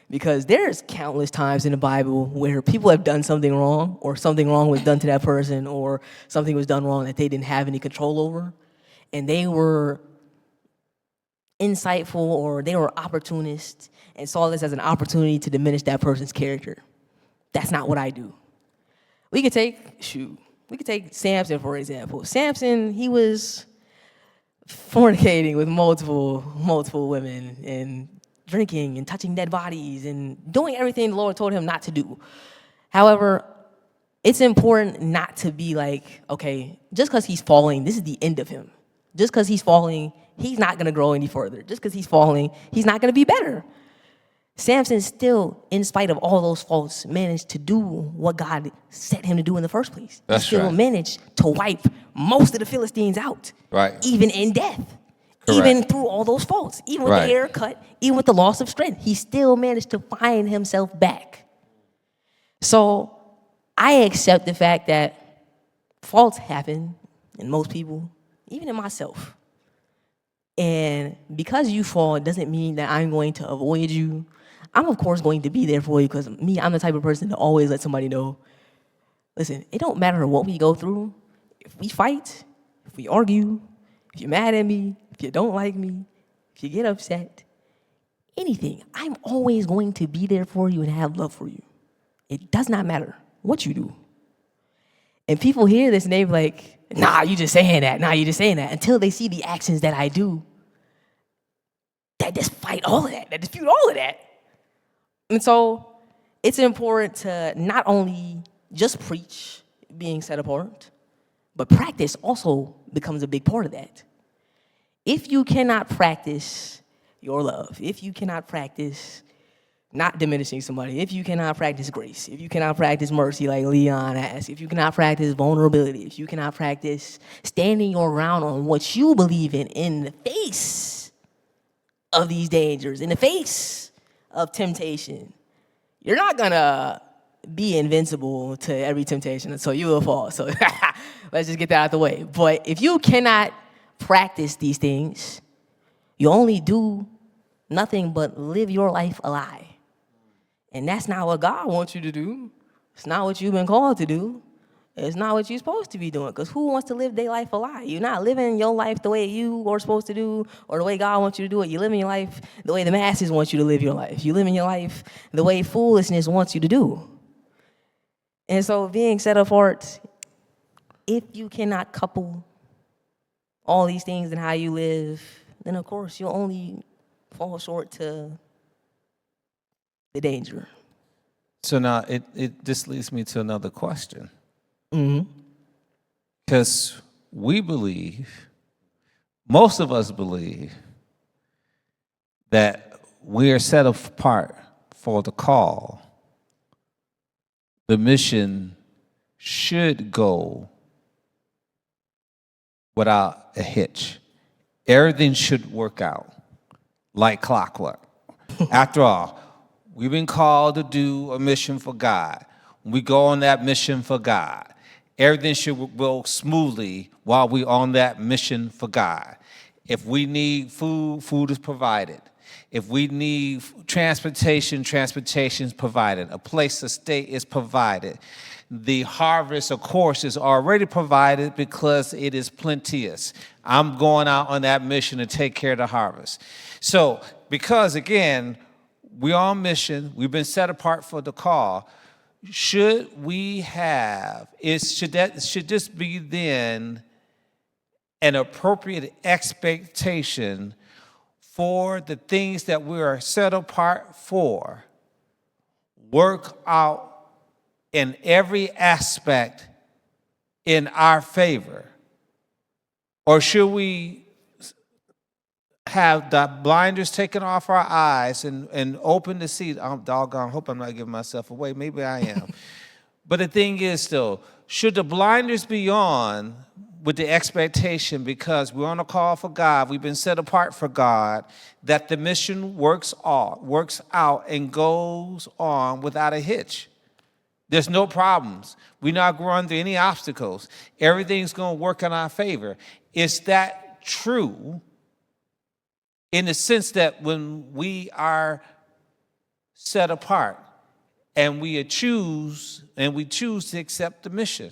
Because there's countless times in the Bible where people have done something wrong, or something wrong was done to that person, or something was done wrong that they didn't have any control over. And they were insightful, or they were opportunists, and saw this as an opportunity to diminish that person's character. That's not what I do. We could take Samson, for example. Samson, he was fornicating with multiple women, and drinking and touching dead bodies and doing everything the Lord told him not to do. However, it's important not to be like, okay, just because he's falling, this is the end of him. Just because he's falling, he's not going to grow any further. Just because he's falling, he's not going to be better. Samson still, in spite of all those faults, managed to do what God set him to do in the first place. That's he still right. managed to wipe most of the Philistines out, Right. even in death. Correct. Even through all those faults, even with Right. the haircut, even with the loss of strength, he still managed to find himself back. So I accept the fact that faults happen in most people, even in myself. And because you fall, it doesn't mean that I'm going to avoid you. I'm, of course, going to be there for you because I'm the type of person to always let somebody know, listen, it don't matter what we go through. If we fight, if we argue, if you're mad at me, if you don't like me, if you get upset, anything, I'm always going to be there for you and have love for you. It does not matter what you do. And people hear this and they be like, nah, you just saying that. Nah, you just saying that. Until they see the actions that I do that despite all of that, that dispute all of that. And so it's important to not only just preach being set apart, but practice also becomes a big part of that. If you cannot practice your love, if you cannot practice not diminishing somebody, if you cannot practice grace, if you cannot practice mercy like Leon asked, if you cannot practice vulnerability, if you cannot practice standing your ground on what you believe in the face of these dangers, in the face of temptation, you're not gonna be invincible to every temptation, and so you will fall. So let's just get that out the way. But if you cannot practice these things, you only do nothing but live your life a lie. And that's not what God wants you to do. It's not what you've been called to do. It's not what you're supposed to be doing. Because who wants to live their life a lie? You're not living your life the way you are supposed to do or the way God wants you to do it. You're living your life the way the masses want you to live your life. You're living your life the way foolishness wants you to do. And so being set apart, if you cannot couple all these things in how you live, then of course you'll only fall short to the danger. So now this leads me to another question. Mm-hmm. Because we believe, most of us believe, that we are set apart for the call. The mission should go without a hitch. Everything should work out like clockwork. After all, we've been called to do a mission for God. We go on that mission for God. Everything should go smoothly while we're on that mission for God. If we need food, food is provided. If we need transportation, transportation is provided. A place to stay is provided. The harvest, of course, is already provided because it is plenteous. I'm going out on that mission to take care of the harvest. So, because again, we're on mission, we've been set apart for the call, should this be then an appropriate expectation for the things that we are set apart for work out in every aspect in our favor? Or should we have the blinders taken off our eyes and open to see? I'm doggone, hope I'm not giving myself away. Maybe I am. But the thing is, though, should the blinders be on with the expectation, because we're on a call for God, we've been set apart for God, that the mission works out and goes on without a hitch? There's no problems. We're not going through any obstacles. Everything's going to work in our favor. Is that true? In the sense that when we are set apart and we choose to accept the mission.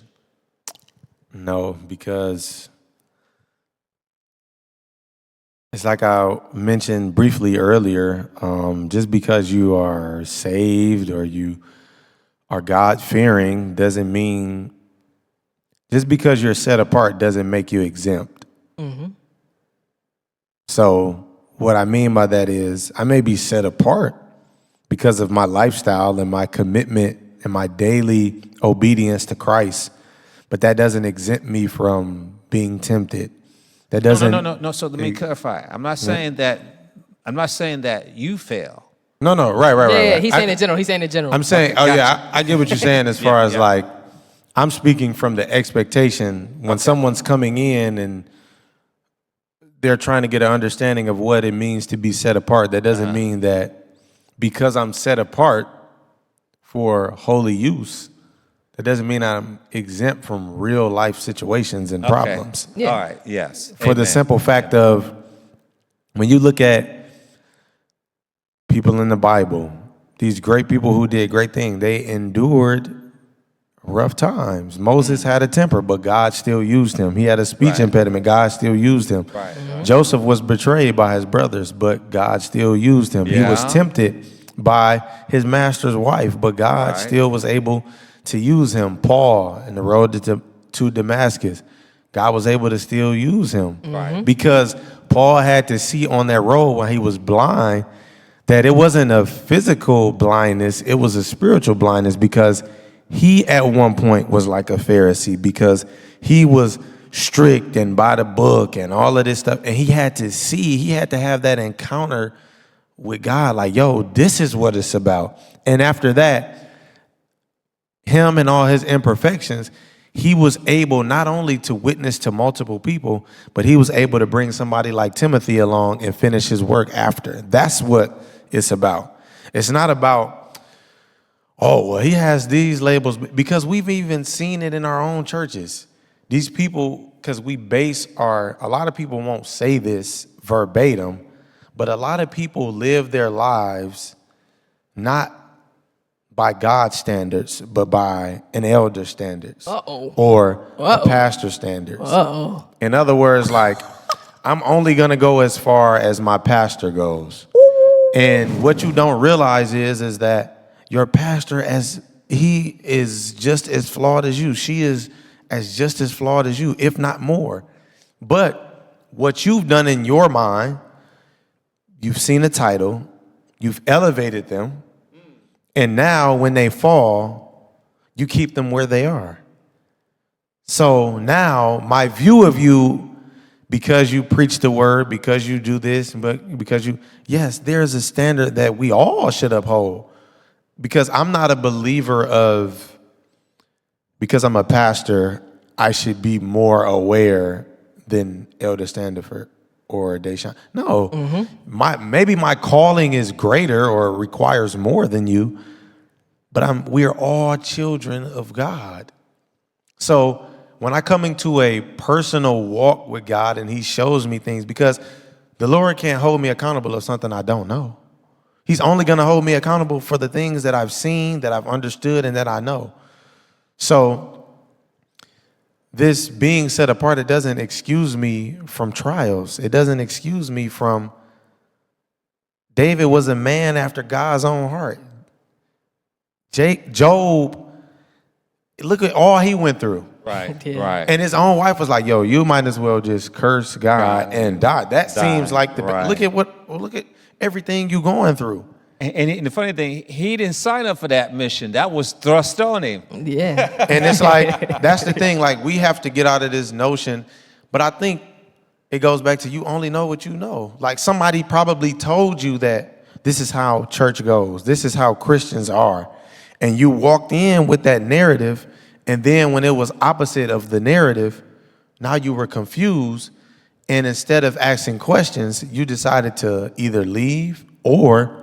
No, because it's like I mentioned briefly earlier, just because you are saved or you are God-fearing doesn't mean, just because you're set apart doesn't make you exempt. Mm-hmm. So what I mean by that is I may be set apart because of my lifestyle and my commitment and my daily obedience to Christ, but that doesn't exempt me from being tempted. That doesn't. No. So let me clarify. I'm not saying that you fail. No. Right. Yeah. He's saying in general. He's saying in general. I'm saying. Okay, Oh gotcha. yeah, I get what you're saying as far as like, I'm speaking from the expectation when someone's coming in and they're trying to get an understanding of what it means to be set apart. That doesn't mean that because I'm set apart for holy use, that doesn't mean I'm exempt from real life situations and problems. Yeah. All right, yes. For the simple fact of, when you look at people in the Bible, these great people who did great things, they endured rough times. Moses had a temper, but God still used him. He had a speech impediment. God still used him. Right. Joseph was betrayed by his brothers, but God still used him. Yeah. He was tempted by his master's wife, but God still was able to use him. Paul, in the road to Damascus, God was able to still use him. Right. Because Paul had to see on that road when he was blind that it wasn't a physical blindness, it was a spiritual blindness, because he at one point was like a Pharisee, because he was strict and by the book and all of this stuff. And he had to have that encounter with God, like, yo, this is what it's about. And after that, him and all his imperfections, he was able not only to witness to multiple people, but he was able to bring somebody like Timothy along and finish his work after. That's what it's about. It's not about, oh, well, he has these labels, because we've even seen it in our own churches. These people, because a lot of people won't say this verbatim, but a lot of people live their lives not by God's standards, but by an elder standards. Or a pastor standards. In other words, like, I'm only going to go as far as my pastor goes. And what you don't realize is that your pastor, as he is just as flawed as you, she is just as flawed as you, if not more. But what you've done in your mind, you've seen a title, you've elevated them, and now when they fall, you keep them where they are. So now my view of you, because you preach the word, because you do this, but yes, there's a standard that we all should uphold. Because I'm not a believer of, because I'm a pastor, I should be more aware than Elder Standifer or DayShaun. No, maybe my calling is greater or requires more than you, but we are all children of God. So when I come into a personal walk with God and he shows me things, because the Lord can't hold me accountable of something I don't know. He's only going to hold me accountable for the things that I've seen, that I've understood, and that I know. So this being set apart, it doesn't excuse me from trials. It doesn't excuse me from, David was a man after God's own heart. Job Look at all he went through. Right, Yeah. right. And his own wife was like, yo, you might as well just curse God and die. That seems like right. look at everything you going through. And the funny thing, he didn't sign up for that mission. That was thrust on him. Yeah. And it's like, that's the thing, like we have to get out of this notion. But I think it goes back to you only know what you know. Like somebody probably told you that this is how church goes. This is how Christians are. And you walked in with that narrative. And then when it was opposite of the narrative, now you were confused. And instead of asking questions, you decided to either leave or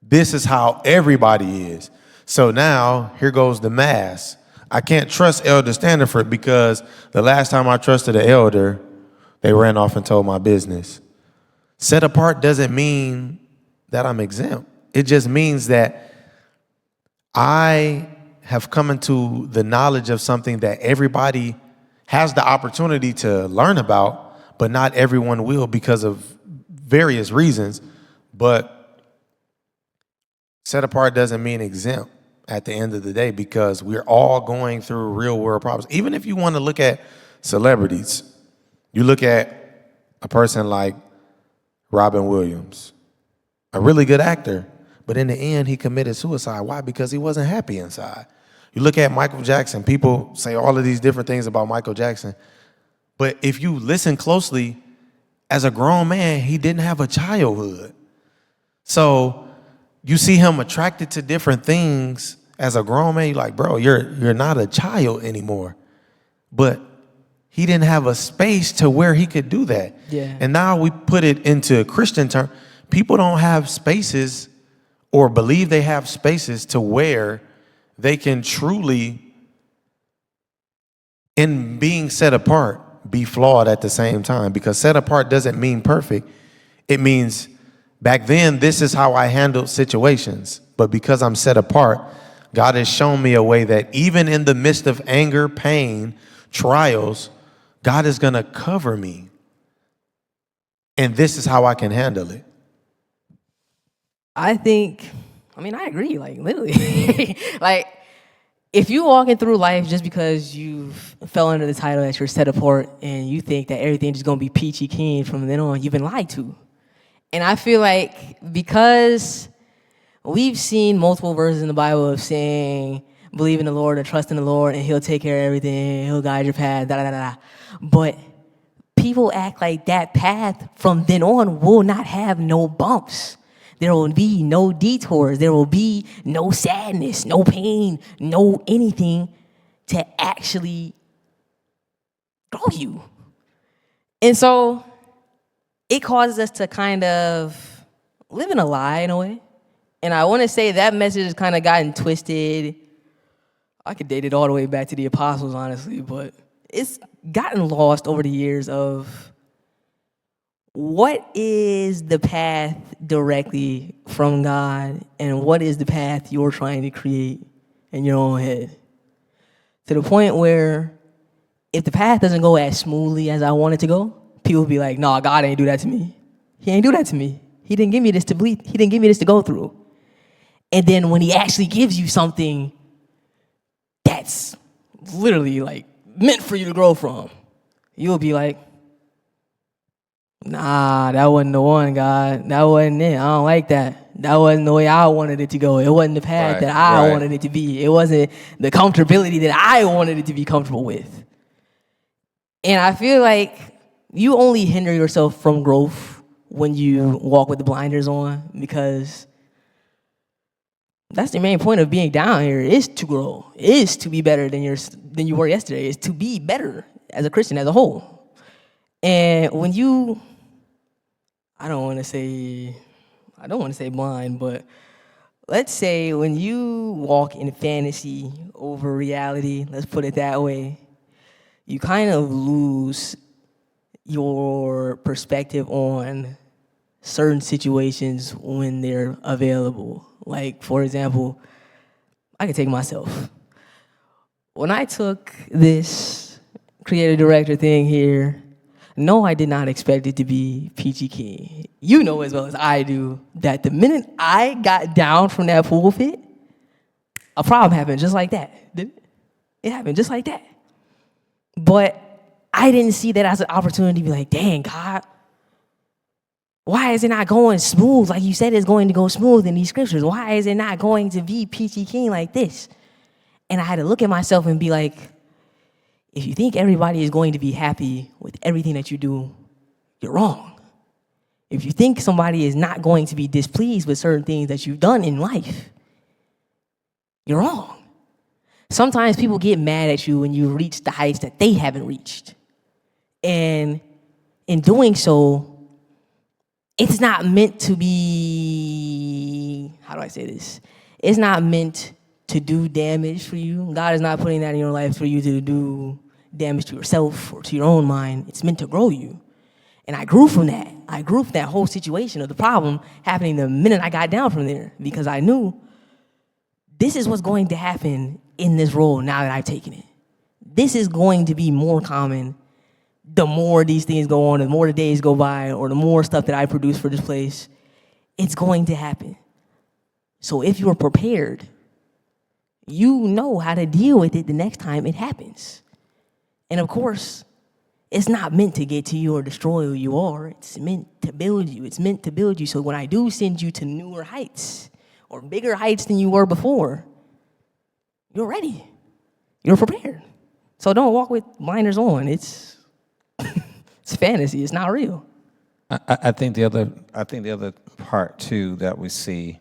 this is how everybody is. So now here goes the mass. I can't trust Elder Standifer because the last time I trusted an elder, they ran off and told my business. Set apart doesn't mean that I'm exempt. It just means that I have come into the knowledge of something that everybody has the opportunity to learn about, but not everyone will because of various reasons. But set apart doesn't mean exempt at the end of the day because we're all going through real world problems. Even if you want to look at celebrities, you look at a person like Robin Williams, a really good actor, but in the end, he committed suicide. Why? Because he wasn't happy inside. You look at Michael Jackson, people say all of these different things about Michael Jackson, but if you listen closely, as a grown man, he didn't have a childhood. So you see him attracted to different things as a grown man. You're like, bro, you're not a child anymore. But he didn't have a space to where he could do that. Yeah. And now we put it into Christian terms. People don't have spaces or believe they have spaces to where they can truly, in being set apart, be flawed at the same time. Because set apart doesn't mean perfect. It means back then, this is how I handled situations. But because I'm set apart, God has shown me a way that even in the midst of anger, pain, trials, God is going to cover me. And this is how I can handle it. I agree, like literally. Like, if you walking through life just because you fell under the title that you're set apart and you think that everything's just gonna be peachy keen from then on, you've been lied to. And I feel like because we've seen multiple verses in the Bible of saying, believe in the Lord and trust in the Lord and he'll take care of everything, he'll guide your path, da da da da. But people act like that path from then on will not have no bumps. There will be no detours. There will be no sadness, no pain, no anything to actually grow you. And so it causes us to kind of live in a lie in a way. And I want to say that message has kind of gotten twisted. I could date it all the way back to the apostles, honestly, but it's gotten lost over the years of what is the path directly from God and what is the path you're trying to create in your own head. To the point where if the path doesn't go as smoothly as I want it to go, people will be like, no, God ain't do that to me. He ain't do that to me. He didn't give me this to believe. He didn't give me this to go through. And then when he actually gives you something that's literally like meant for you to grow from, you'll be like, nah, that wasn't the one, God. That wasn't it. I don't like that. That wasn't the way I wanted it to go. It wasn't the path that I wanted it to be. It wasn't the comfortability that I wanted it to be comfortable with. And I feel like you only hinder yourself from growth when you walk with the blinders on, because that's the main point of being down here, is to grow, is to be better than you were yesterday, is to be better as a Christian as a whole. And when you, I don't want to say blind, but let's say when you walk in fantasy over reality, let's put it that way, you kind of lose your perspective on certain situations when they're available. Like, for example, I can take myself. When I took this creative director thing here, no, I did not expect it to be peachy keen. You know as well as I do that the minute I got down from that pulpit, a problem happened just like that, didn't it? It happened just like that. But I didn't see that as an opportunity to be like, dang, God, why is it not going smooth like you said it's going to go smooth in these scriptures? Why is it not going to be peachy keen like this? And I had to look at myself and be like, if you think everybody is going to be happy with everything that you do, you're wrong. If you think somebody is not going to be displeased with certain things that you've done in life, you're wrong. Sometimes people get mad at you when you reach the heights that they haven't reached. And in doing so, it's not meant to be, how do I say this? It's not meant to do damage for you. God is not putting that in your life for you to do damage to yourself or to your own mind. It's meant to grow you. And I grew from that. I grew from that whole situation of the problem happening the minute I got down from there, because I knew this is what's going to happen in this role now that I've taken it. This is going to be more common the more these things go on, the more the days go by, or the more stuff that I produce for this place. It's going to happen. So if you're prepared, you know how to deal with it the next time it happens. And of course, it's not meant to get to you or destroy who you are. It's meant to build you. It's meant to build you. So when I do send you to newer heights or bigger heights than you were before, you're ready. You're prepared. So don't walk with blinders on. It's fantasy. It's not real. I think the other part too that we see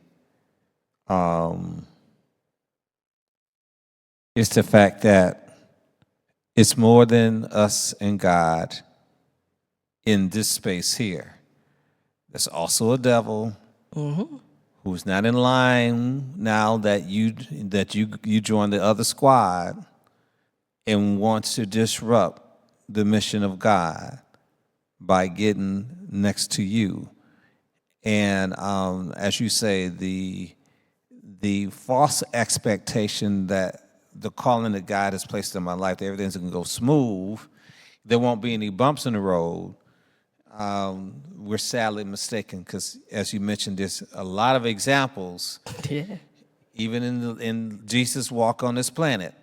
is the fact that it's more than us and God in this space here. There's also a devil who's not in line now that you join the other squad and wants to disrupt the mission of God by getting next to you. And as you say, the false expectation that the calling that God has placed in my life, that everything's going to go smooth, there won't be any bumps in the road, we're sadly mistaken, because as you mentioned, there's a lot of examples, even in Jesus' walk on this planet.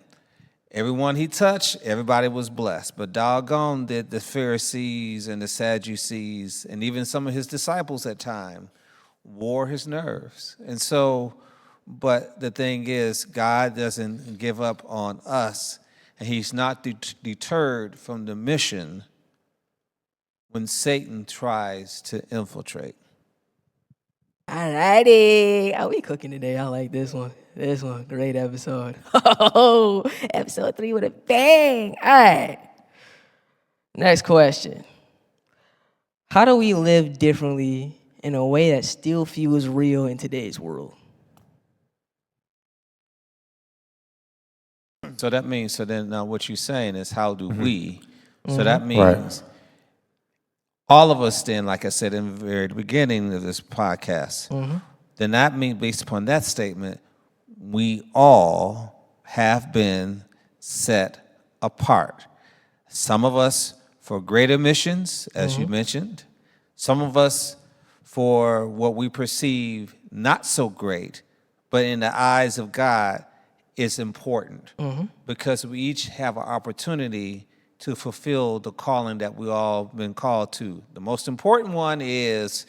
Everyone he touched, everybody was blessed. But doggone did the Pharisees and the Sadducees and even some of his disciples at times wore his nerves. And so, but the thing is, God doesn't give up on us, and he's not deterred from the mission when Satan tries to infiltrate. All righty. Oh, we cooking today. I like this one. This one, great episode. Oh, episode 3 with a bang. All right. Next question. How do we live differently in a way that still feels real in today's world? So that means, so then now what you're saying is, how do we? So that means all of us then, like I said in the very beginning of this podcast, then that means, based upon that statement, we all have been set apart. Some of us for greater missions, as you mentioned. Some of us for what we perceive not so great, but in the eyes of God, is important, because we each have an opportunity to fulfill the calling that we all been called to. The most important one is,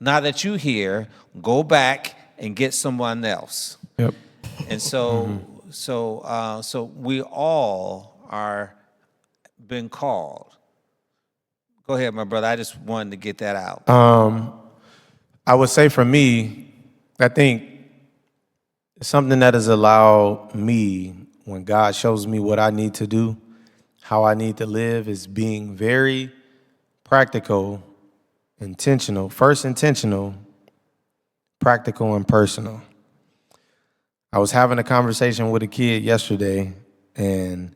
now that you're here, go back and get someone else. Yep. And so we all are been called. Go ahead, my brother. I just wanted to get that out. I would say for me, I think something that has allowed me, when God shows me what I need to do, how I need to live, is being very practical, intentional, first intentional, practical, and personal. I was having a conversation with a kid yesterday, and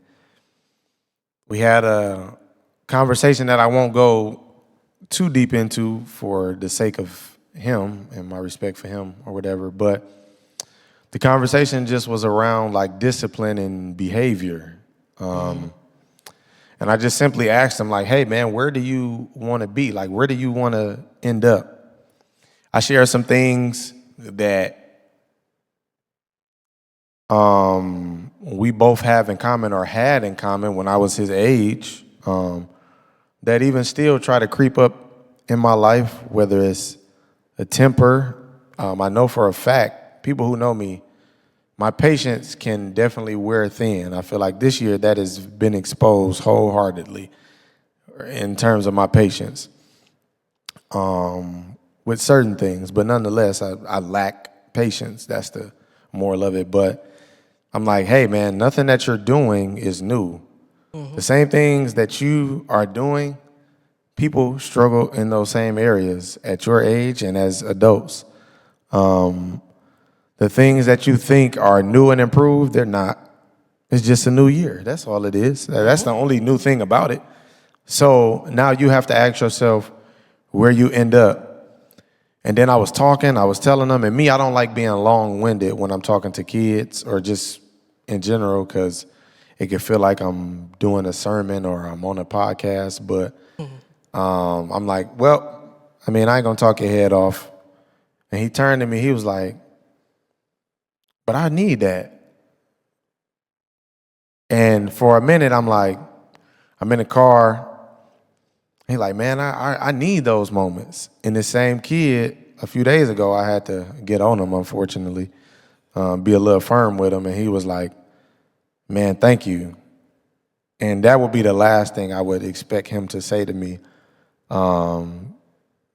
we had a conversation that I won't go too deep into for the sake of him and my respect for him or whatever, but the conversation just was around like discipline and behavior. And I just simply asked him, like, hey, man, where do you want to be? Like, where do you want to end up? I shared some things that we both have in common or had in common when I was his age, that even still try to creep up in my life, whether it's a temper. I know for a fact, people who know me, my patience can definitely wear thin. I feel like this year that has been exposed wholeheartedly in terms of my patience with certain things. But nonetheless, I lack patience. That's the moral of it. But I'm like, hey, man, nothing that you're doing is new. The same things that you are doing, people struggle in those same areas at your age and as adults. The things that you think are new and improved, they're not. It's just a new year. That's all it is. That's the only new thing about it. So now you have to ask yourself where you end up. And then I was telling them, and me, I don't like being long-winded when I'm talking to kids or just in general, because it can feel like I'm doing a sermon or I'm on a podcast. But I'm like, well, I mean, I ain't gonna talk your head off. And he turned to me, he was like, but I need that. And for a minute, I'm like, I'm in the car. He's like, man, I need those moments. And the same kid, a few days ago, I had to get on him, unfortunately, be a little firm with him. And he was like, man, thank you. And that would be the last thing I would expect him to say to me.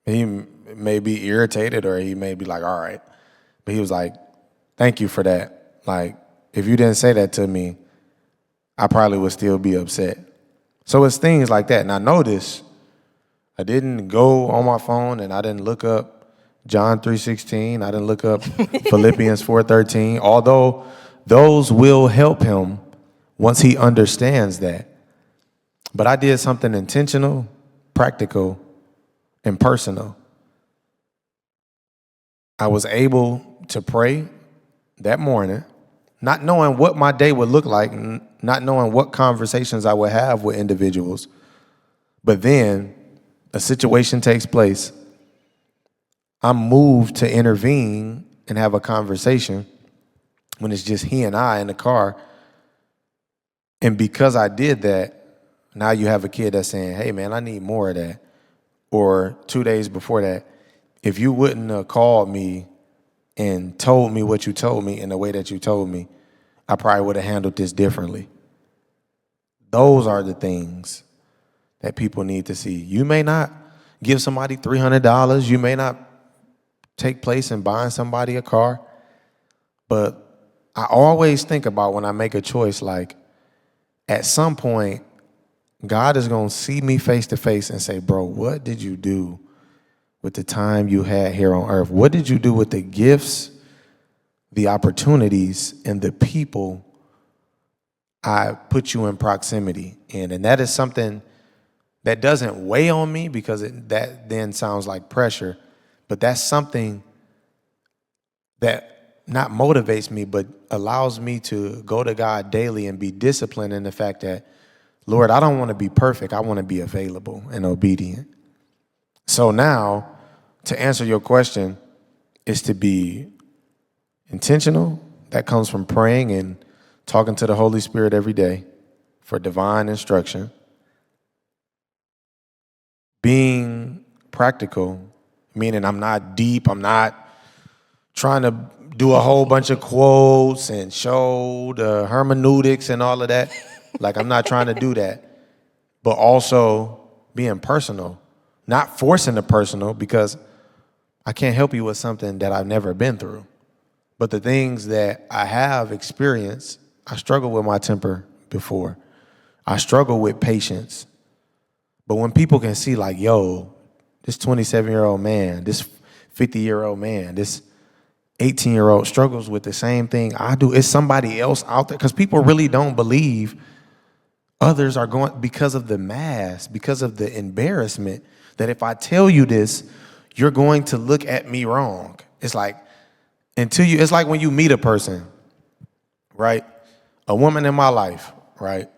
He may be irritated or he may be like, all right. But he was like, thank you for that. Like, if you didn't say that to me, I probably would still be upset. So it's things like that. And I noticed I didn't go on my phone and I didn't look up John 3:16. I didn't look up Philippians 4:13, although those will help him once he understands that. But I did something intentional, practical, and personal. I was able to pray that morning, not knowing what my day would look like, not knowing what conversations I would have with individuals. But then a situation takes place. I'm moved to intervene and have a conversation when it's just he and I in the car. And because I did that, now you have a kid that's saying, hey, man, I need more of that. Or 2 days before that, if you wouldn't have called me and told me what you told me in the way that you told me, I probably would have handled this differently. Those are the things that people need to see. You may not give somebody $300. You may not take place in buying somebody a car. But I always think about when I make a choice, like at some point, God is going to see me face to face and say, bro, what did you do with the time you had here on earth? What did you do with the gifts, the opportunities, and the people I put you in proximity in? And that is something that doesn't weigh on me because that then sounds like pressure. But that's something that not motivates me, but allows me to go to God daily and be disciplined in the fact that, Lord, I don't want to be perfect. I want to be available and obedient. So now, to answer your question, is to be intentional. That comes from praying and talking to the Holy Spirit every day for divine instruction. Being practical, meaning I'm not deep. I'm not trying to do a whole bunch of quotes and show the hermeneutics and all of that. Like, I'm not trying to do that. But also being personal, not forcing the personal, because I can't help you with something that I've never been through. But the things that I have experienced, I struggled with my temper before. I struggle with patience. But when people can see like, yo, this 27-year-old man, this 50-year-old man, this 18-year-old struggles with the same thing I do. It's somebody else out there, because people really don't believe others are going, because of the mass, because of the embarrassment, that if I tell you this, you're going to look at me wrong. It's like, it's like when you meet a person, right? A woman in my life, right?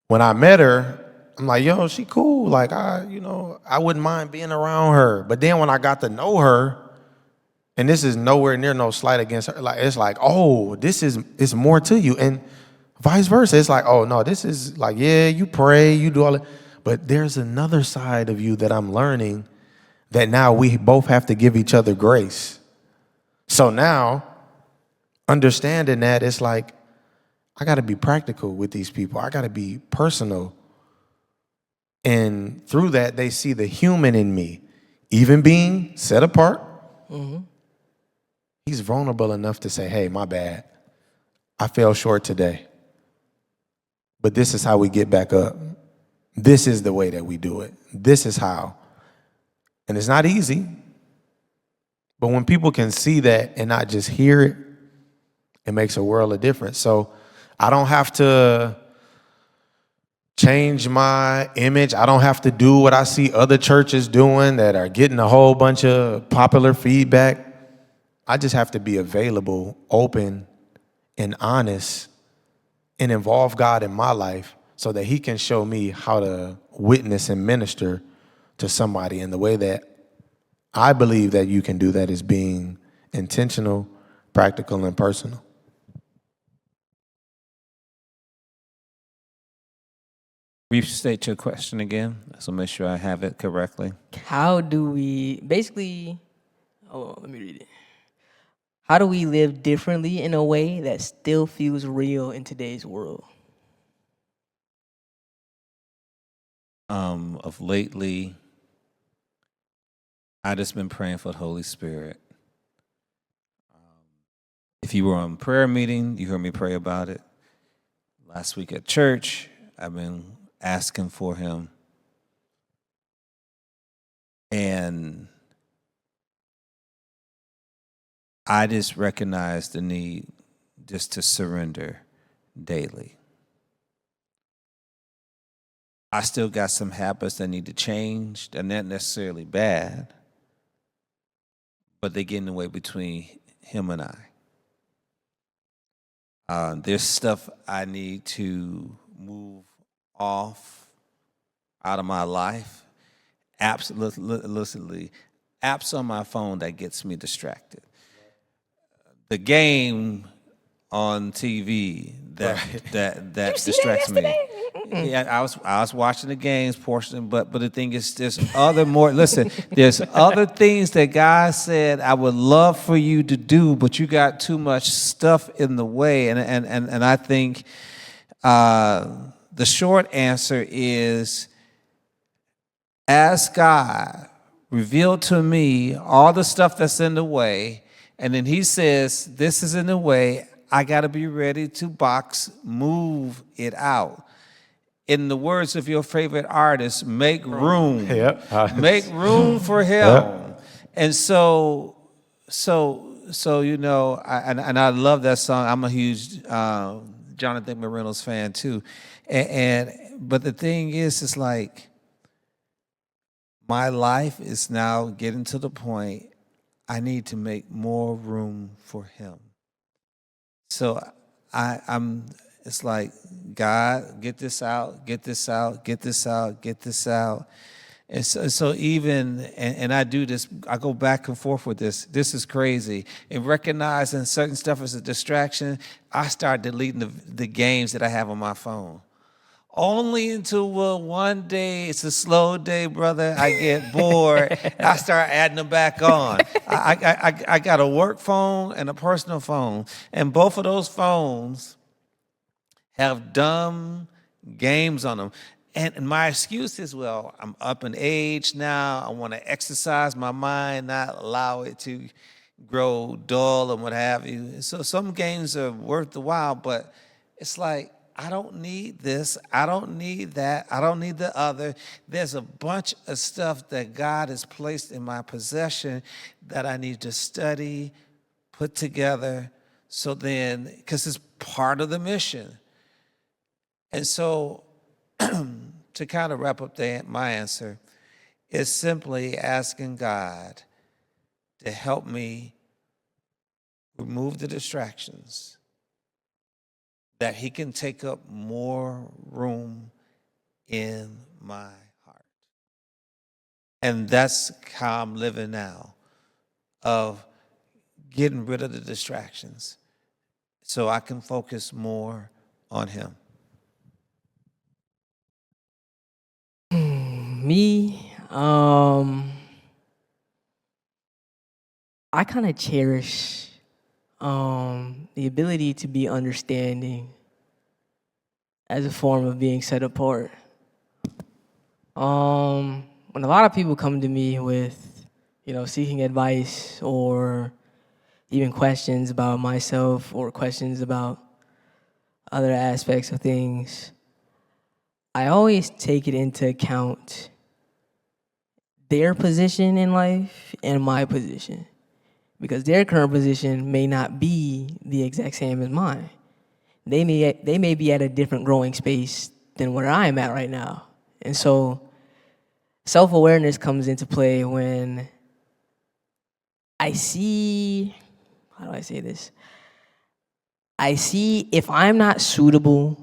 When I met her, I'm like, yo, she cool. Like, I wouldn't mind being around her. But then when I got to know her, And this is nowhere near no slight against her. Like, it's like, oh, it's more to you. And vice versa. It's like, oh, no, this is like, yeah, you pray, you do all that. But there's another side of you that I'm learning that now we both have to give each other grace. So now, understanding that, it's like, I got to be practical with these people. I got to be personal. And through that, they see the human in me, even being set apart. Mm-hmm. He's vulnerable enough to say, hey, my bad. I fell short today. But this is how we get back up. This is the way that we do it. This is how. And it's not easy. But when people can see that and not just hear it, it makes a world of difference. So I don't have to change my image. I don't have to do what I see other churches doing that are getting a whole bunch of popular feedback. I just have to be available, open, and honest, and involve God in my life so that he can show me how to witness and minister to somebody in the way that I believe that you can do that is being intentional, practical, and personal. Restate your question again, so make sure I have it correctly. How do we basically? Oh, let me read it. How do we live differently in a way that still feels real in today's world? Of lately, I just been praying for the Holy Spirit. If you were on prayer meeting, you heard me pray about it. Last week at church, I've been asking for him. And I just recognize the need just to surrender daily. I still got some habits that need to change. They're not necessarily bad, but they get in the way between him and I. There's stuff I need to move off out of my life. Absolutely. Apps on my phone that gets me distracted. The game on TV that distracts me. Yeah, I was watching the games portion, but the thing is, there's other more. Listen, there's other things that God said I would love for you to do, but you got too much stuff in the way, and I think the short answer is ask God, reveal to me all the stuff that's in the way, and then He says this is in the way. I got to be ready to move it out. In the words of your favorite artist, make room. Yep. Make room for him. Yep. And so you know, I love that song. I'm a huge Jonathan McReynolds fan too. But the thing is, it's like my life is now getting to the point I need to make more room for him. So I'm. It's like, God, get this out, get this out, get this out, get this out. And so even, and I do this, I go back and forth with this. This is crazy. And recognizing certain stuff as a distraction, I start deleting the games that I have on my phone. Only until one day, it's a slow day, brother, I get bored, and I start adding them back on. I got a work phone and a personal phone, and both of those phones have dumb games on them. And my excuse is, well, I'm up in age now. I want to exercise my mind, not allow it to grow dull and what have you. So some games are worth the while, but it's like, I don't need this. I don't need that. I don't need the other. There's a bunch of stuff that God has placed in my possession that I need to study, put together, so then, because it's part of the mission. And so, to kind of wrap up my answer, is simply asking God to help me remove the distractions, that He can take up more room in my heart. And that's how I'm living now, of getting rid of the distractions so I can focus more on him? Me, I kind of cherish the ability to be understanding as a form of being set apart. When a lot of people come to me with, seeking advice or even questions about myself or questions about other aspects of things, I always take it into account their position in life and my position, because their current position may not be the exact same as mine. They may be at a different growing space than where I am at right now. And so self-awareness comes into play when I see, how do I say this? I see if I'm not suitable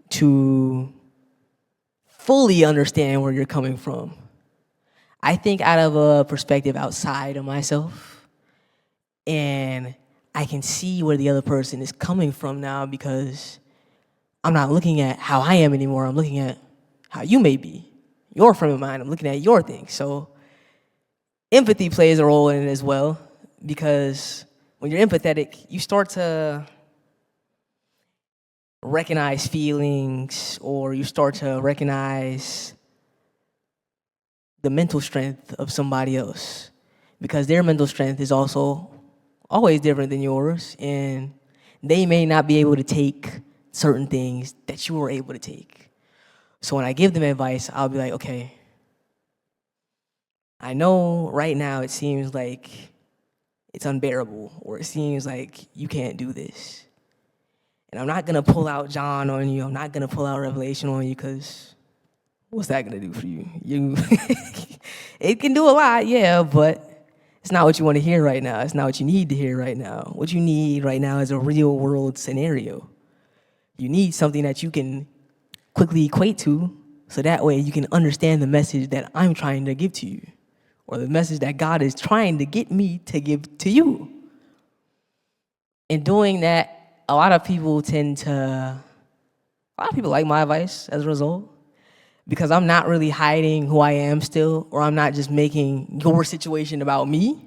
to fully understand where you're coming from. I think out of a perspective outside of myself, and I can see where the other person is coming from now, because I'm not looking at how I am anymore. I'm looking at how you may be, your frame of mind. I'm looking at your thing. So empathy plays a role in it as well, because when you're empathetic, you start to recognize feelings, or you start to recognize the mental strength of somebody else, because their mental strength is also always different than yours, and they may not be able to take certain things that you were able to take. So when I give them advice, I'll be like, okay, I know right now it seems like it's unbearable, or it seems like you can't do this. And I'm not going to pull out John on you. I'm not going to pull out Revelation on you, because what's that going to do for you? It can do a lot, yeah, but it's not what you want to hear right now. It's not what you need to hear right now. What you need right now is a real world scenario. You need something that you can quickly equate to, so that way you can understand the message that I'm trying to give to you, or the message that God is trying to get me to give to you. In doing that, a lot of people like my advice as a result, because I'm not really hiding who I am still, or I'm not just making your situation about me.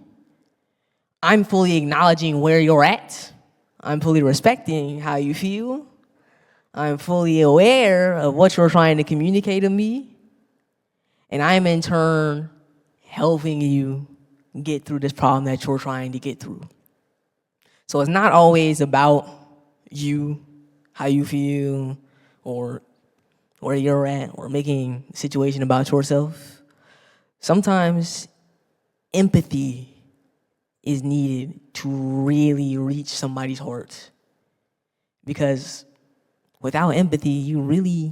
I'm fully acknowledging where you're at. I'm fully respecting how you feel. I'm fully aware of what you're trying to communicate to me. And I'm in turn helping you get through this problem that you're trying to get through. So it's not always about you, how you feel, or where you're at, or making the situation about yourself. Sometimes empathy is needed to really reach somebody's heart, because without empathy, you really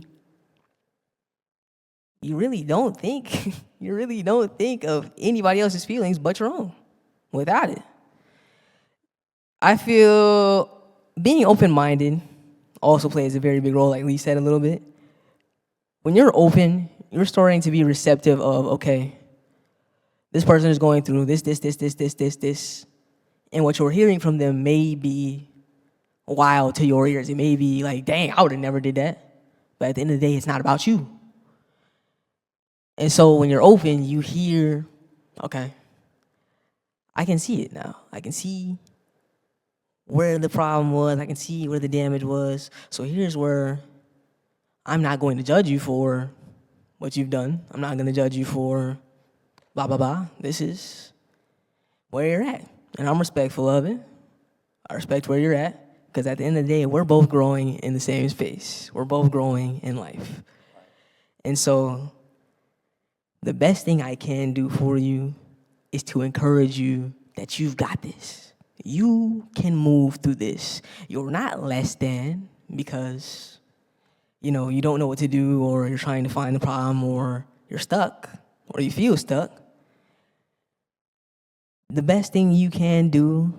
don't think of anybody else's feelings but your own. Without it, I feel being open-minded also plays a very big role, like Lee said a little bit. When you're open, you're starting to be receptive of, okay, this person is going through this. And what you're hearing from them may be wild to your ears. It may be like, dang, I would have never did that. But at the end of the day, it's not about you. And so when you're open, you hear, okay, I can see it now. I can see where the problem was. I can see where the damage was. So here's where I'm not going to judge you for what you've done. I'm not going to judge you for blah, blah, blah. This is where you're at. And I'm respectful of it. I respect where you're at, because at the end of the day, we're both growing in the same space. We're both growing in life. And so the best thing I can do for you is to encourage you that you've got this. You can move through this. You're not less than because, you don't know what to do, or you're trying to find the problem, or you're stuck, or you feel stuck. The best thing you can do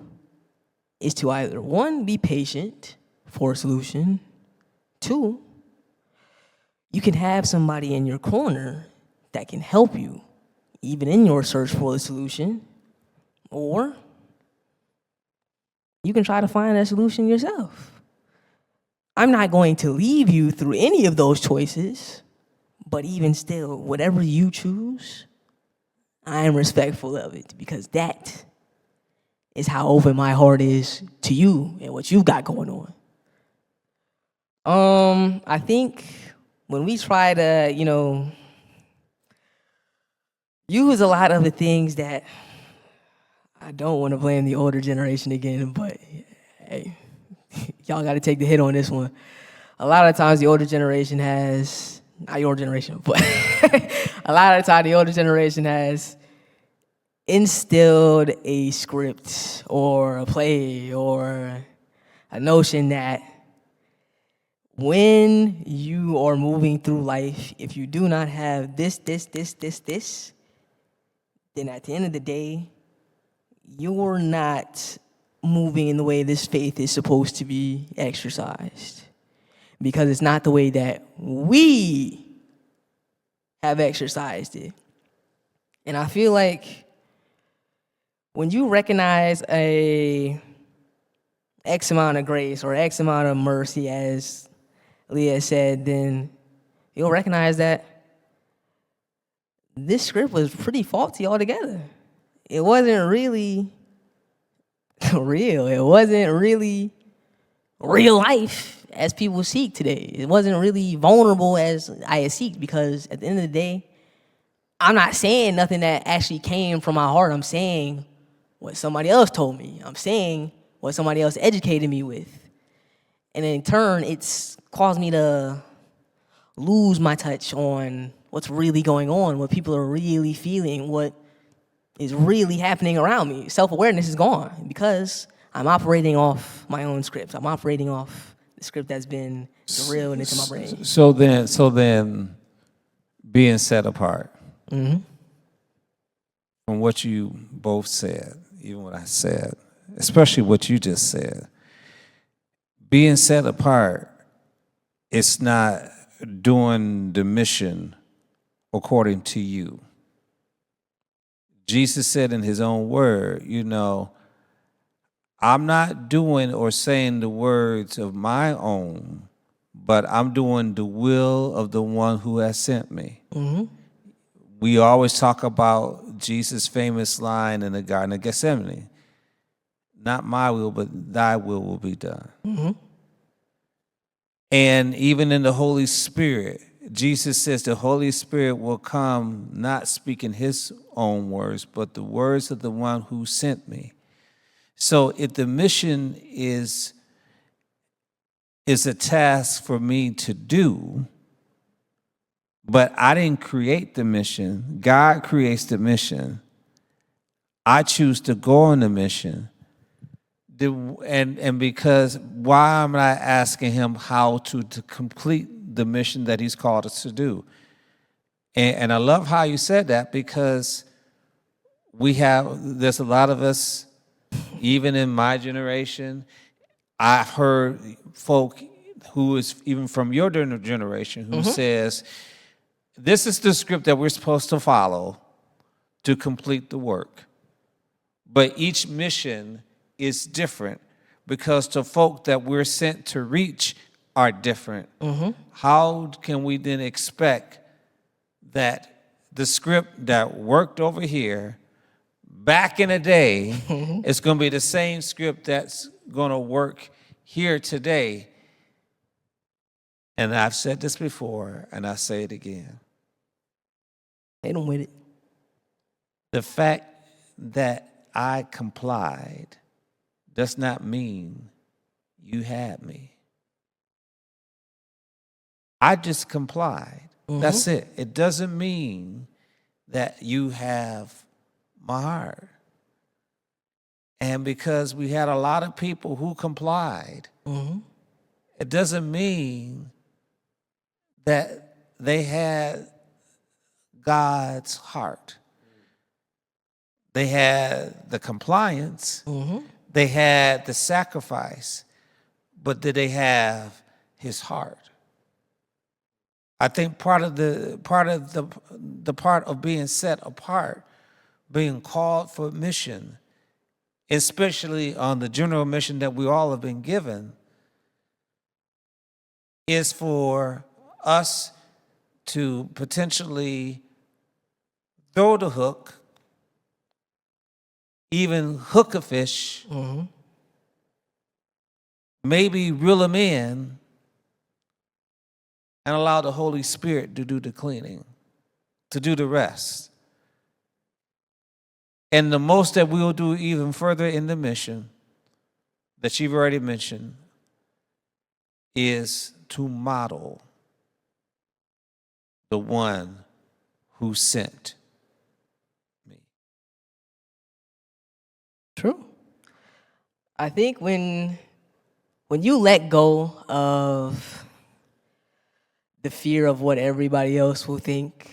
is to either, one, be patient for a solution. Two, you can have somebody in your corner that can help you, even in your search for the solution. Or you can try to find a solution yourself. I'm not going to leave you through any of those choices, but even still, whatever you choose, I am respectful of it because that is how open my heart is to you and what you've got going on. I think when we try to, use a lot of the things that I don't want to blame the older generation again, but hey, y'all got to take the hit on this one. A lot of times the older generation has, not your generation, but a lot of the time the older generation has instilled a script or a play or a notion that when you are moving through life, if you do not have this, then at the end of the day, you're not moving in the way this faith is supposed to be exercised. Because it's not the way that we have exercised it. And I feel like when you recognize a X amount of grace or X amount of mercy, as Leah said, then you'll recognize that this script was pretty faulty altogether. It wasn't really real. It wasn't really real life as people seek today. It wasn't really vulnerable as I seek, because at the end of the day, I'm not saying nothing that actually came from my heart. I'm saying what somebody else told me. I'm saying what somebody else educated me with. And in turn, it's caused me to lose my touch on what's really going on, what people are really feeling, what is really happening around me. Self-awareness is gone because I'm operating off my own script. I'm operating off the script that's been drilled into my brain. So then, being set apart from what you both said, even what I said, especially what you just said, being set apart, it's not doing the mission according to you. Jesus said in his own word, I'm not doing or saying the words of my own, but I'm doing the will of the one who has sent me. Mm-hmm. We always talk about Jesus' famous line in the Garden of Gethsemane, not my will, but thy will be done. Mm-hmm. And even in the Holy Spirit, Jesus says the Holy Spirit will come not speaking his own words, but the words of the one who sent me. So if the mission is a task for me to do, but I didn't create the mission, God creates the mission, I choose to go on the mission. And because why am I asking him how to complete the mission that he's called us to do? And I love how you said that, because there's a lot of us, even in my generation, I've heard folk who is even from your generation who says, this is the script that we're supposed to follow to complete the work. But each mission is different, because the folk that we're sent to reach are different. Mm-hmm. How can we then expect that the script that worked over here back in the day is going to be the same script that's going to work here today? And I've said this before, and I say it again. They don't with it. The fact that I complied does not mean you had me. I just complied. Mm-hmm. That's it. It doesn't mean that you have my heart. And because we had a lot of people who complied, it doesn't mean that they had God's heart. They had the compliance. They had the sacrifice, but did they have his heart? I think part of being set apart, being called for mission, especially on the general mission that we all have been given, is for us to potentially throw the hook, even hook a fish, maybe reel them in, and allow the Holy Spirit to do the cleaning, to do the rest. And the most that we will do even further in the mission that you've already mentioned is to model the one who sent me. True. I think when you let go of the fear of what everybody else will think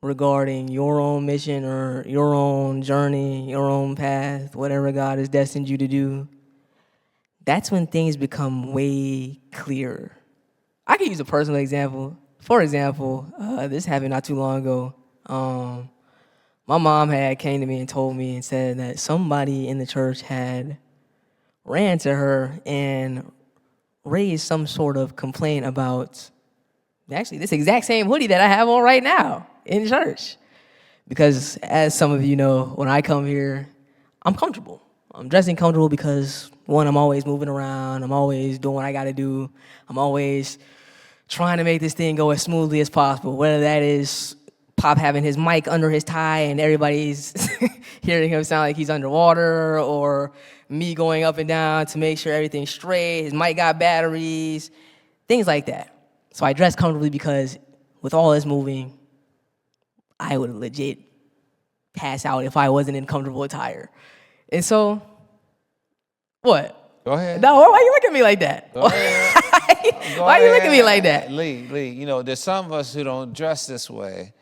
regarding your own mission or your own journey, your own path, whatever God has destined you to do, that's when things become way clearer. I can use a personal example. For example, this happened not too long ago. My mom had came to me and told me and said that somebody in the church had ran to her and raised some sort of complaint about actually this exact same hoodie that I have on right now in church. Because as some of you know, when I come here, I'm comfortable. I'm dressing comfortable because, one, I'm always moving around. I'm always doing what I got to do. I'm always trying to make this thing go as smoothly as possible, whether that is Pop having his mic under his tie and everybody's hearing him sound like he's underwater, or me going up and down to make sure everything's straight, his mic got batteries, things like that. So I dress comfortably because with all this moving, I would legit pass out if I wasn't in comfortable attire. And so, what? Go ahead. No, why you look at me like that? Why you look at me like that? Lee, you know, there's some of us who don't dress this way,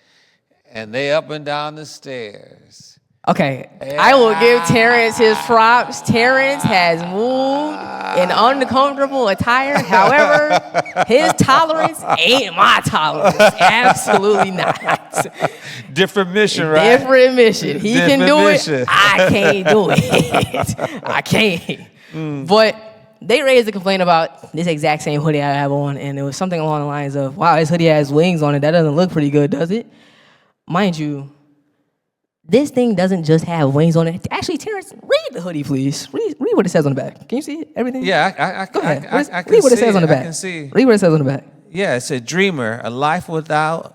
and they up and down the stairs. Okay, I will give Terence his props. Terence has moved in uncomfortable attire. However, his tolerance ain't my tolerance. Absolutely not. Different mission, right? Different mission. He Different can do mission. it. I can't do it. I can't. But they raised a complaint about this exact same hoodie I have on, and it was something along the lines of, wow, this hoodie has wings on it. That doesn't look pretty good, does it? Mind you, this thing doesn't just have wings on it. Actually, Terrence, read the hoodie, please. Read what it says on the back. Can you see it? Everything? Yeah, Go ahead. I can read what it see says on the back. I can see. Read what it says on the back. Yeah, it's a dreamer. A life without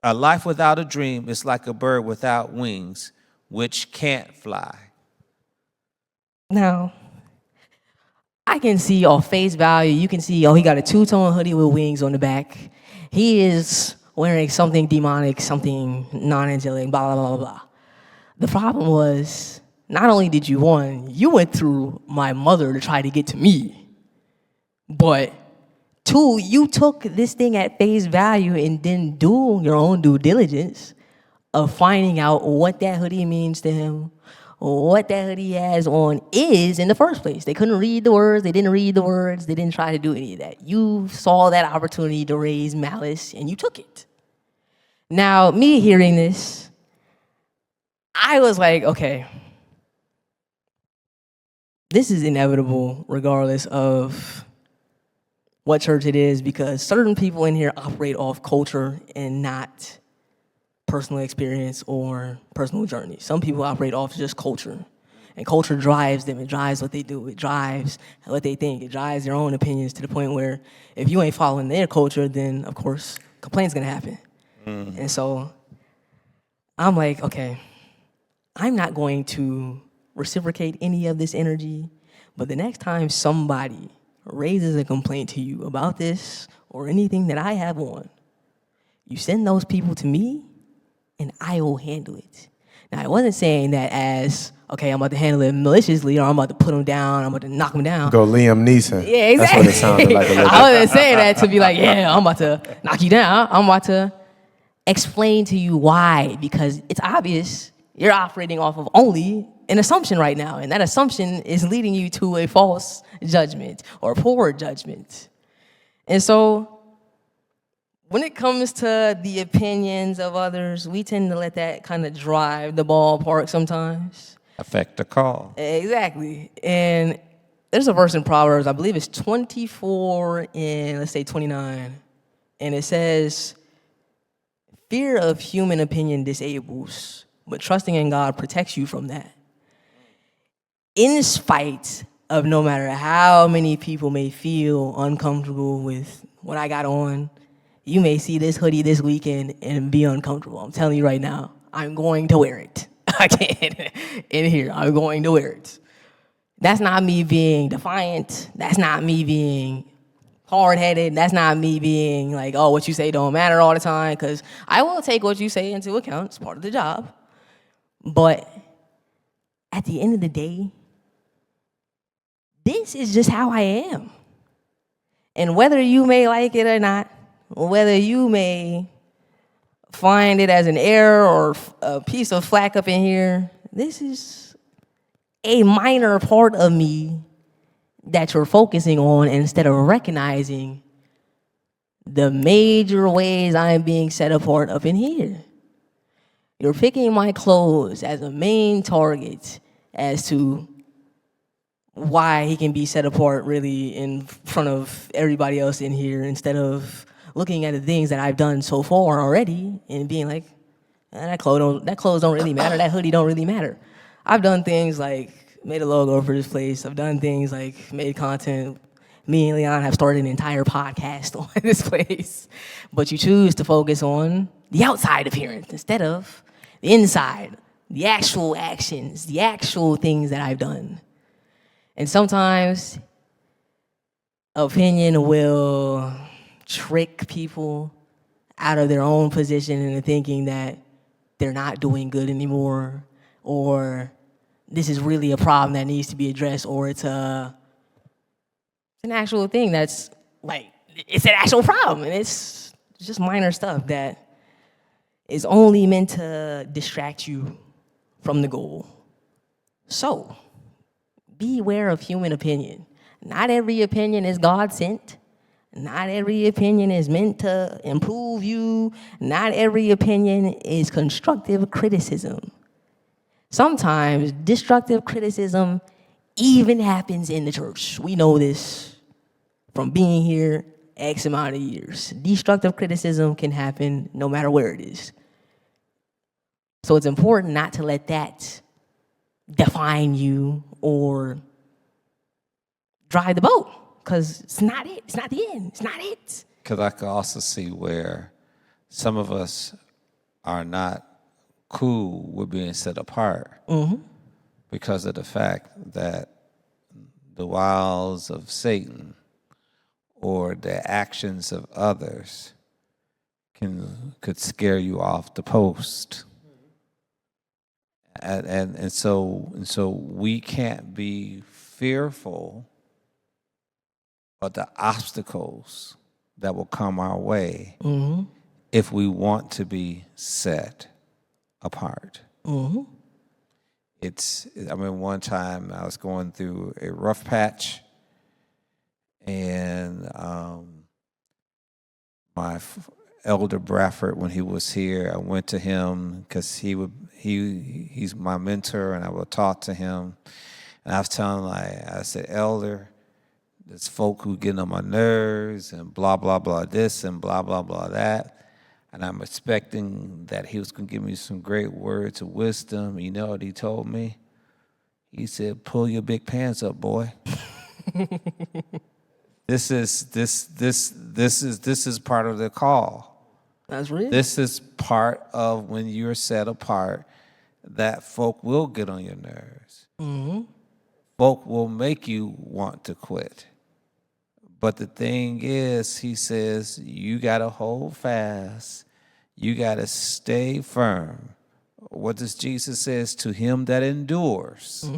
a dream is like a bird without wings, which can't fly. Now, I can see off face value, you can see, he got a two-tone hoodie with wings on the back. He is wearing something demonic, something non-angelic, blah, blah, blah, blah. The problem was, not only did you went through my mother to try to get to me, but two, you took this thing at face value and didn't do your own due diligence of finding out what that hoodie means to him, what that hoodie has on is in the first place. They couldn't read the words. They didn't read the words. They didn't try to do any of that. You saw that opportunity to raise malice, and you took it. Now, me hearing this, I was like, okay, this is inevitable regardless of what church it is, because certain people in here operate off culture and not personal experience or personal journey. Some people operate off just culture, and culture drives them. It drives what they do. It drives what they think. It drives their own opinions to the point where if you ain't following their culture, then, of course, complaints gonna happen. And so I'm like, okay, I'm not going to reciprocate any of this energy, but the next time somebody raises a complaint to you about this or anything that I have on, you send those people to me, and I will handle it. Now, I wasn't saying that as, okay, I'm about to handle it maliciously, or I'm about to put them down, I'm about to knock them down. Go Liam Neeson. Yeah, exactly. That's what it sounded like a little bit. I wasn't saying that to be like, yeah, I'm about to knock you down. I'm about to explain to you why, because it's obvious you're operating off of only an assumption right now, and that assumption is leading you to a false judgment or poor judgment. And so when it comes to the opinions of others, we tend to let that kind of drive the ballpark sometimes. Affect the call. Exactly. And there's a verse in Proverbs, I believe it's 24 and let's say 29. And it says, fear of human opinion disables, but trusting in God protects you from that. In spite of no matter how many people may feel uncomfortable with what I got on, you may see this hoodie this weekend and be uncomfortable. I'm telling you right now, I'm going to wear it. I can't. In here, I'm going to wear it. That's not me being defiant. That's not me being hard-headed. That's not me being like, oh, what you say don't matter all the time, because I will take what you say into account. It's part of the job. But at the end of the day, this is just how I am. And whether you may like it or not, or whether you may find it as an error or a piece of flack up in here, this is a minor part of me that you're focusing on instead of recognizing the major ways I'm being set apart up in here. You're picking my clothes as a main target as to why he can be set apart really in front of everybody else in here, instead of looking at the things that I've done so far already and being like, that clothes don't really matter, that hoodie don't really matter. I've done things like made a logo for this place. I've done things like made content. Me and Leon have started an entire podcast on this place. But you choose to focus on the outside appearance instead of the inside, the actual actions, the actual things that I've done. And sometimes opinion will trick people out of their own position into thinking that they're not doing good anymore, or this is really a problem that needs to be addressed, or it's an actual thing that's like, it's an actual problem, and it's just minor stuff that is only meant to distract you from the goal. So, beware of human opinion. Not every opinion is God sent. Not every opinion is meant to improve you. Not every opinion is constructive criticism. Sometimes destructive criticism even happens in the church. We know this from being here X amount of years. Destructive criticism can happen no matter where it is. So it's important not to let that define you or drive the boat, because it's not it. It's not the end. It's not it. Because I could also see where some of us are not cool with being set apart because of the fact that the wiles of Satan or the actions of others could scare you off the post. And so we can't be fearful of the obstacles that will come our way if we want to be set apart. One time I was going through a rough patch, and my elder Bradford, when he was here, I went to him because he's my mentor, and I would talk to him. And I was telling him, I said, Elder, there's folk who getting on my nerves and blah, blah, blah this and blah, blah, blah that. And I'm expecting that he was going to give me some great words of wisdom. You know what he told me? He said, pull your big pants up, boy. This is part of the call. That's real. This is part of when you're set apart, that folk will get on your nerves. Folk will make you want to quit. But the thing is, he says, you got to hold fast. You got to stay firm. What does Jesus says? To him that endures.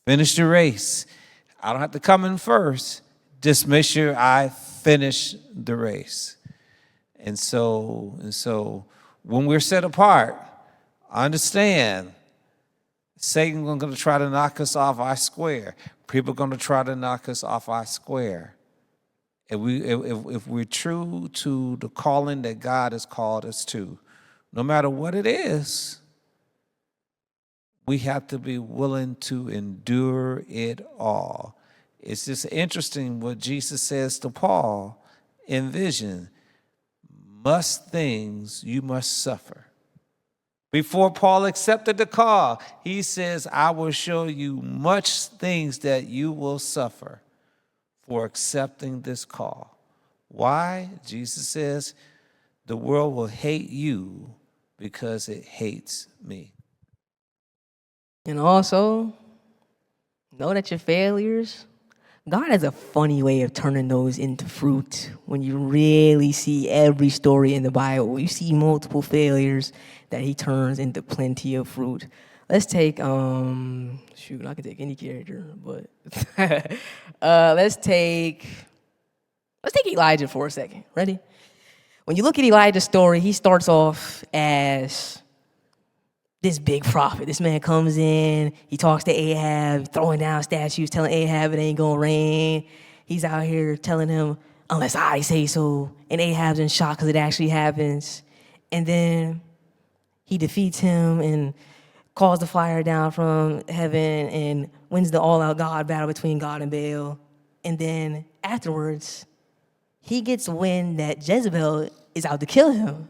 Finish the race. I don't have to come in first. Just make sure I finish the race. And so when we're set apart, understand Satan's going to try to knock us off our square. People are going to try to knock us off our square. If we're true to the calling that God has called us to, no matter what it is, we have to be willing to endure it all. It's just interesting what Jesus says to Paul in vision. Must things you must suffer. Before Paul accepted the call, he says, I will show you much things that you will suffer for accepting this call. Why? Jesus says, the world will hate you because it hates me. And also, know that your failures, God has a funny way of turning those into fruit. When you really see every story in the Bible, you see multiple failures that he turns into plenty of fruit. Let's take, I could take any character, but let's take Elijah for a second. Ready? When you look at Elijah's story, he starts off as this big prophet. This man comes in, he talks to Ahab, throwing down statues, telling Ahab it ain't gonna rain. He's out here telling him, unless I say so. And Ahab's in shock because it actually happens. And then he defeats him and calls the fire down from heaven and wins the all-out God battle between God and Baal. And then afterwards, he gets wind that Jezebel is out to kill him.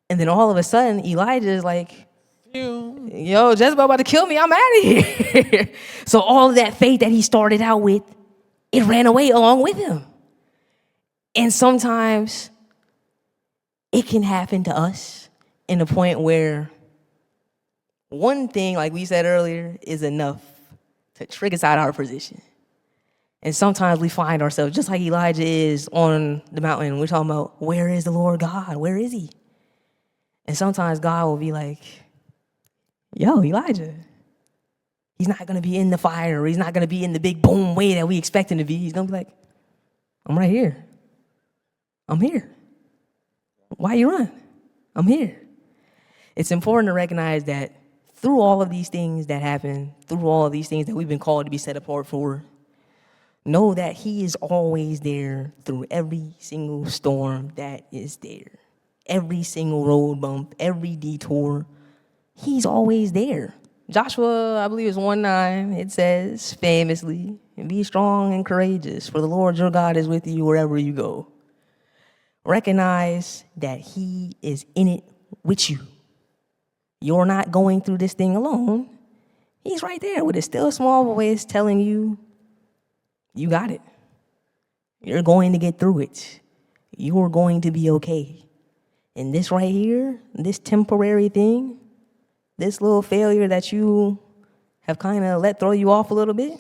And then all of a sudden, Elijah is like, yo, Jezebel about to kill me, I'm out of here. So all of that faith that he started out with, it ran away along with him. And sometimes it can happen to us in the point where one thing, like we said earlier, is enough to trick us out of our position. And sometimes we find ourselves, just like Elijah is on the mountain, we're talking about, where is the Lord God? Where is he? And sometimes God will be like, yo, Elijah, he's not going to be in the fire, or he's not going to be in the big boom way that we expect him to be. He's going to be like, I'm right here. I'm here. Why you run? I'm here. It's important to recognize that through all of these things that happen, through all of these things that we've been called to be set apart for, know that he is always there through every single storm that is there. Every single road bump, every detour, he's always there. Joshua, I believe it's 1:9, it says famously, be strong and courageous, for the Lord your God is with you wherever you go. Recognize that he is in it with you. You're not going through this thing alone. He's right there with a still small voice telling you, you got it. You're going to get through it. You're going to be okay. And this right here, this temporary thing, this little failure that you have kind of let throw you off a little bit,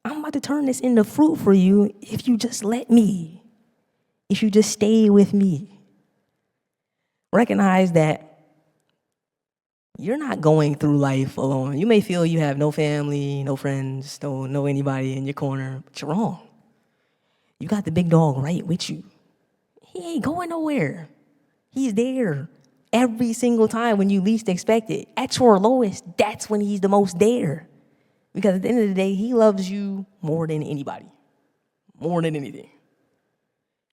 I'm about to turn this into fruit for you if you just let me, if you just stay with me. Recognize that you're not going through life alone. You may feel you have no family, no friends, don't know anybody in your corner, but you're wrong. You got the big dog right with you. He ain't going nowhere. He's there every single time when you least expect it. At your lowest, that's when he's the most there. Because at the end of the day, he loves you more than anybody, more than anything.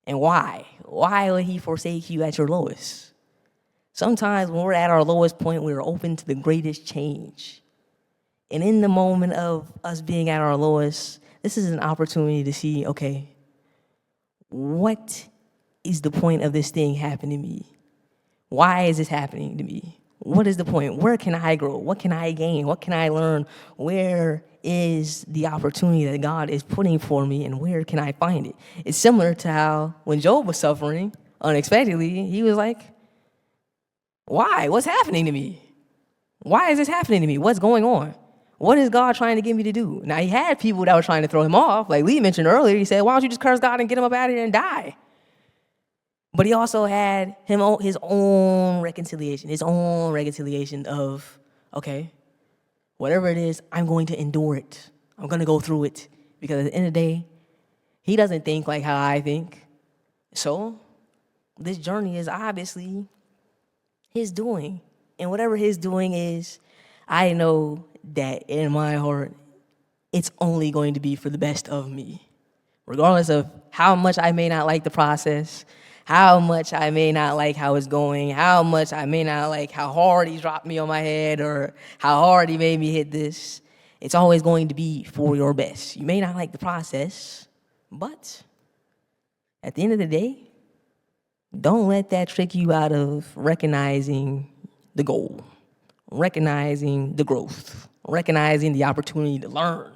And why? Why would he forsake you at your lowest? Sometimes when we're at our lowest point, we're open to the greatest change. And in the moment of us being at our lowest, this is an opportunity to see, okay, what is the point of this thing happening to me? Why is this happening to me? What is the point? Where can I grow? What can I gain? What can I learn? Where is the opportunity that God is putting for me, and where can I find it? It's similar to how when Job was suffering unexpectedly, he was like, why? What's happening to me? Why is this happening to me? What's going on? What is God trying to get me to do? Now, he had people that were trying to throw him off. Like Lee mentioned earlier, he said, why don't you just curse God and get him up out of here and die? But he also had his own reconciliation of, okay, whatever it is, I'm going to endure it. I'm going to go through it. Because at the end of the day, he doesn't think like how I think. So this journey is obviously his doing. And whatever his doing is, I know that in my heart, it's only going to be for the best of me. Regardless of how much I may not like the process, how much I may not like how it's going, how much I may not like how hard he dropped me on my head or how hard he made me hit this. It's always going to be for your best. You may not like the process, but at the end of the day, don't let that trick you out of recognizing the goal, recognizing the growth, recognizing the opportunity to learn.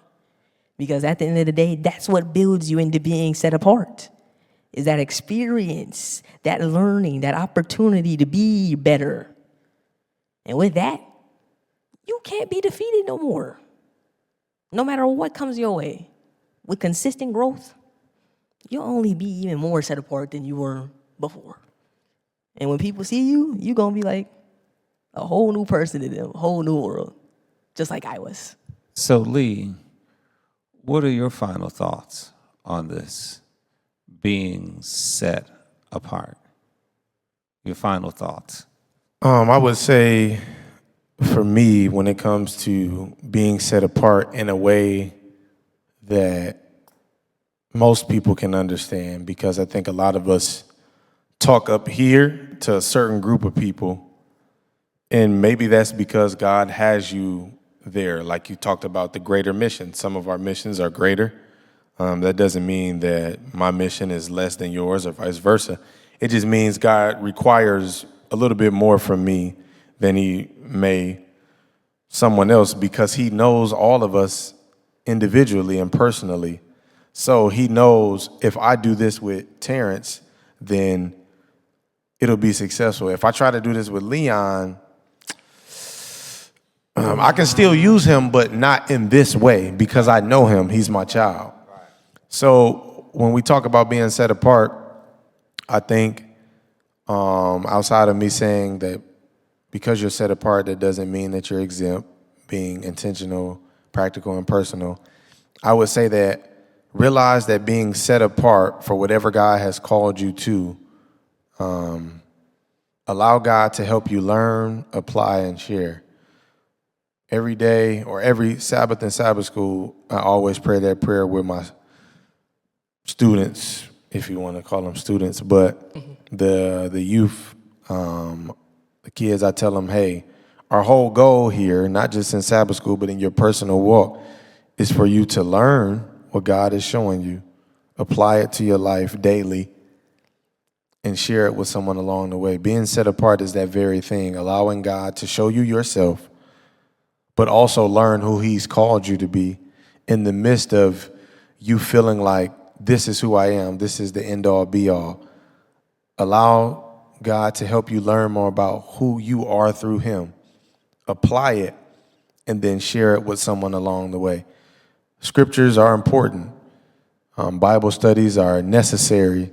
Because at the end of the day, that's what builds you into being set apart, is that experience, that learning, that opportunity to be better. And with that, you can't be defeated no more. No matter what comes your way, with consistent growth, you'll only be even more set apart than you were before. And when people see you, you're going to be like a whole new person to them, a whole new world, just like I was. So, Lee, what are your final thoughts on this being set apart? Your final thoughts. I would say, for me, when it comes to being set apart in a way that most people can understand, because I think a lot of us talk up here to a certain group of people, and maybe that's because God has you there. Like you talked about the greater mission. Some of our missions are greater. That doesn't mean that my mission is less than yours or vice versa. It just means God requires a little bit more from me than he may someone else, because he knows all of us individually and personally. So he knows if I do this with Terence, then it'll be successful. If I try to do this with Leon, I can still use him, but not in this way, because I know him. He's my child. So when we talk about being set apart, I think outside of me saying that because you're set apart, that doesn't mean that you're exempt, being intentional, practical, and personal. I would say that realize that being set apart for whatever God has called you to, allow God to help you learn, apply, and share. Every day or every Sabbath in Sabbath school, I always pray that prayer with my students, if you want to call them students, but the youth, the kids, I tell them, hey, our whole goal here, not just in Sabbath school, but in your personal walk, is for you to learn what God is showing you, apply it to your life daily, and share it with someone along the way. Being set apart is that very thing, allowing God to show you yourself, but also learn who he's called you to be in the midst of you feeling like this is who I am, this is the end all be all. Allow God to help you learn more about who you are through him. Apply it, and then share it with someone along the way. Scriptures are important. Bible studies are necessary.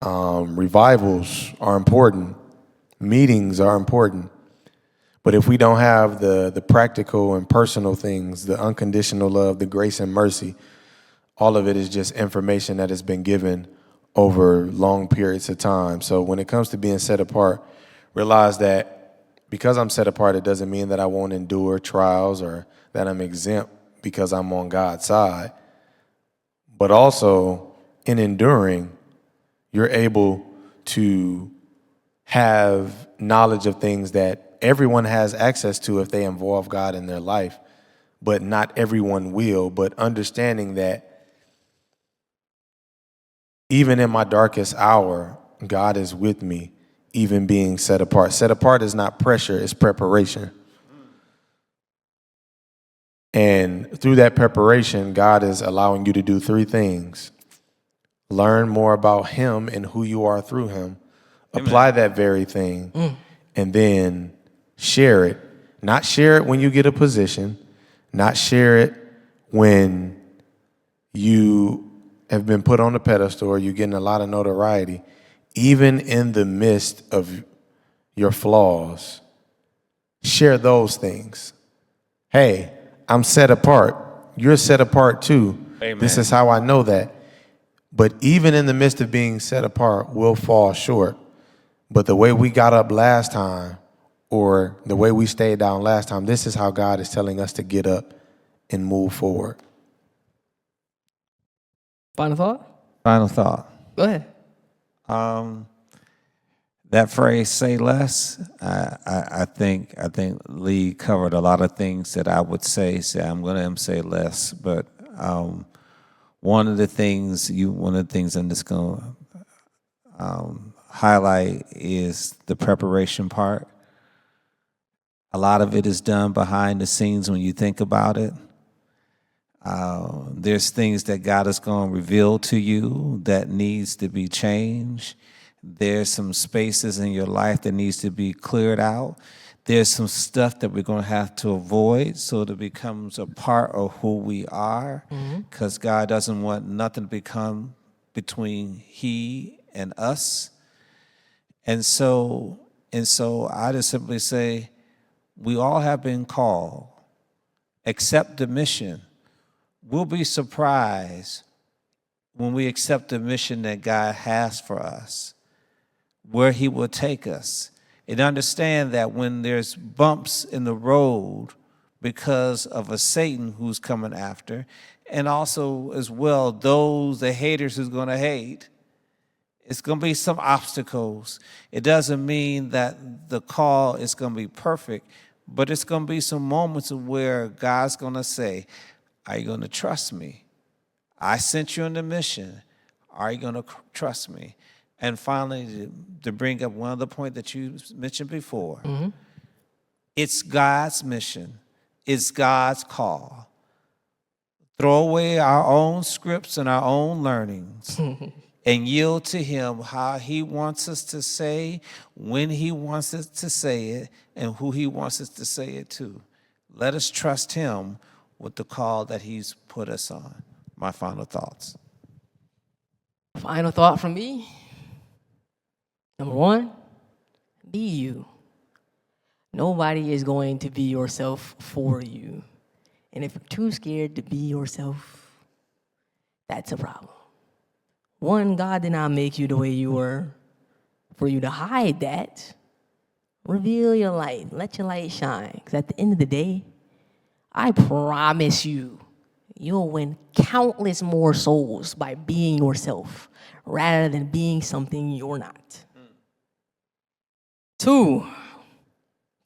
Revivals are important. Meetings are important. But if we don't have the practical and personal things, the unconditional love, the grace and mercy, all of it is just information that has been given over long periods of time. So when it comes to being set apart, realize that because I'm set apart, it doesn't mean that I won't endure trials or that I'm exempt because I'm on God's side. But also, in enduring, you're able to have knowledge of things that everyone has access to if they involve God in their life, but not everyone will. But understanding that even in my darkest hour, God is with me, even being set apart. Set apart is not pressure, it's preparation. And through that preparation, God is allowing you to do three things. Learn more about him and who you are through him. Apply that very thing. And then share it. Not share it when you get a position. Not share it when you have been put on a pedestal or you're getting a lot of notoriety. Even in the midst of your flaws, share those things. Hey, I'm set apart. You're set apart too. Amen. This is how I know that. But even in the midst of being set apart, we'll fall short. But the way we got up last time, or the way we stayed down last time, this is how God is telling us to get up and move forward. Final thought? Final thought. Go ahead. That phrase "say less," I think Lee covered a lot of things that I would say. I'm going to say less, but one of the things I'm just going to highlight is the preparation part. A lot of it is done behind the scenes when you think about it. There's things that God is going to reveal to you that needs to be changed. There's some spaces in your life that needs to be cleared out. There's some stuff that we're going to have to avoid so that it becomes a part of who we are, because God doesn't want nothing to become between He and us. And so I just simply say, we all have been called. Accept the mission. We'll be surprised when we accept the mission that God has for us, where He will take us. And understand that when there's bumps in the road because of a Satan who's coming after, and also as well the haters who's going to hate, it's going to be some obstacles. It doesn't mean that the call is going to be perfect, but it's going to be some moments where God's going to say, are you going to trust me? I sent you on the mission. Are you going to trust me? And finally, to bring up one other point that you mentioned before, it's God's mission. It's God's call. Throw away our own scripts and our own learnings and yield to Him how He wants us to say, when He wants us to say it, and who He wants us to say it to. Let us trust Him with the call that He's put us on. My final thoughts. Final thought from me. Number one, be you. Nobody is going to be yourself for you. And if you're too scared to be yourself, that's a problem. One, God did not make you the way you were for you to hide that. Reveal your light. Let your light shine. Because at the end of the day, I promise you, you'll win countless more souls by being yourself rather than being something you're not. 2,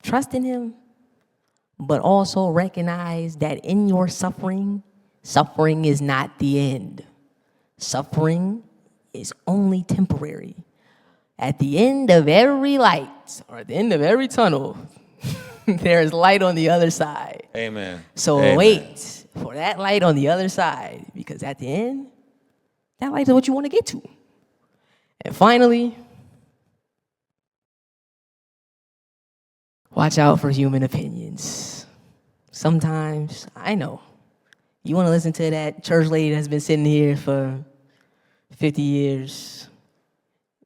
trust in Him, but also recognize that in your suffering is not the end. Suffering is only temporary. At the end of every light, or at the end of every tunnel, there is light on the other side. Amen. So Amen. Wait for that light on the other side, because at the end, that light is what you want to get to. And finally, watch out for human opinions. Sometimes, I know, you want to listen to that church lady that's been sitting here for 50 years,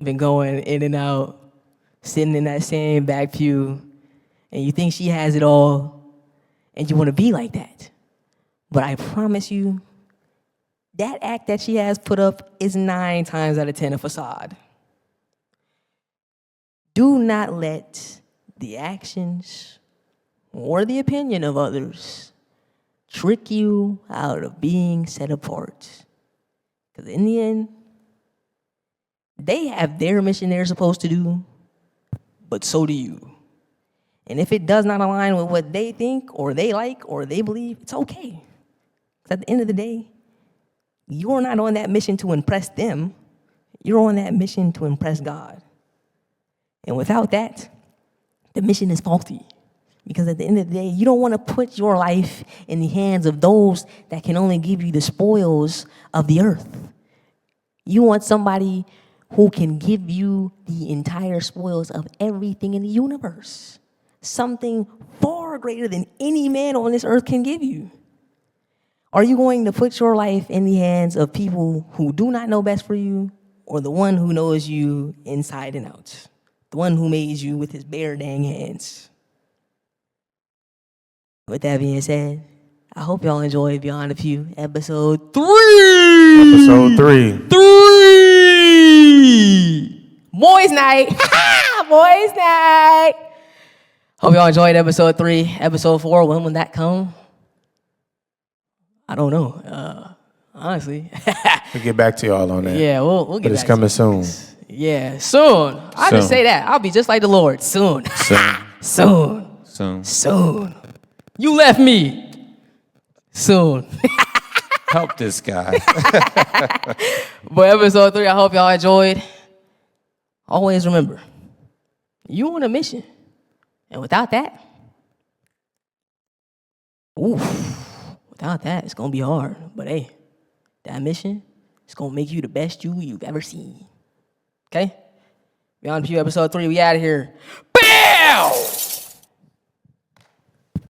been going in and out, sitting in that same back pew, and you think she has it all, and you want to be like that. But I promise you, that act that she has put up is 9 times out of 10 a facade. Do not let the actions or the opinion of others trick you out of being set apart. Because in the end, they have their mission they're supposed to do, but so do you. And if it does not align with what they think or they like or they believe, it's okay. Because at the end of the day, you're not on that mission to impress them. You're on that mission to impress God. And without that, the mission is faulty. Because at the end of the day, you don't want to put your life in the hands of those that can only give you the spoils of the earth. You want somebody who can give you the entire spoils of everything in the universe. Something far greater than any man on this earth can give you. Are you going to put your life in the hands of people who do not know best for you, or the one who knows you inside and out? The one who made you with his bare dang hands. With that being said, I hope y'all enjoyed Beyond the Pew, episode 3. Episode 3. 3. Boys' night. Boys' night. Hope y'all enjoyed episode 3. Episode 4, when will that come? I don't know. Honestly. We'll get back to y'all on that. Yeah, we'll get But it's back coming to soon. this. Yeah, soon. I just say that. I'll be just like the Lord. Soon. Soon. You left me. Soon. Help this guy. But episode 3, I hope y'all enjoyed. Always remember, you on a mission. And without that, it's going to be hard. But hey, that mission is going to make you the best you've ever seen. Okay? Beyond the Pew, episode 3, we out of here. Bam!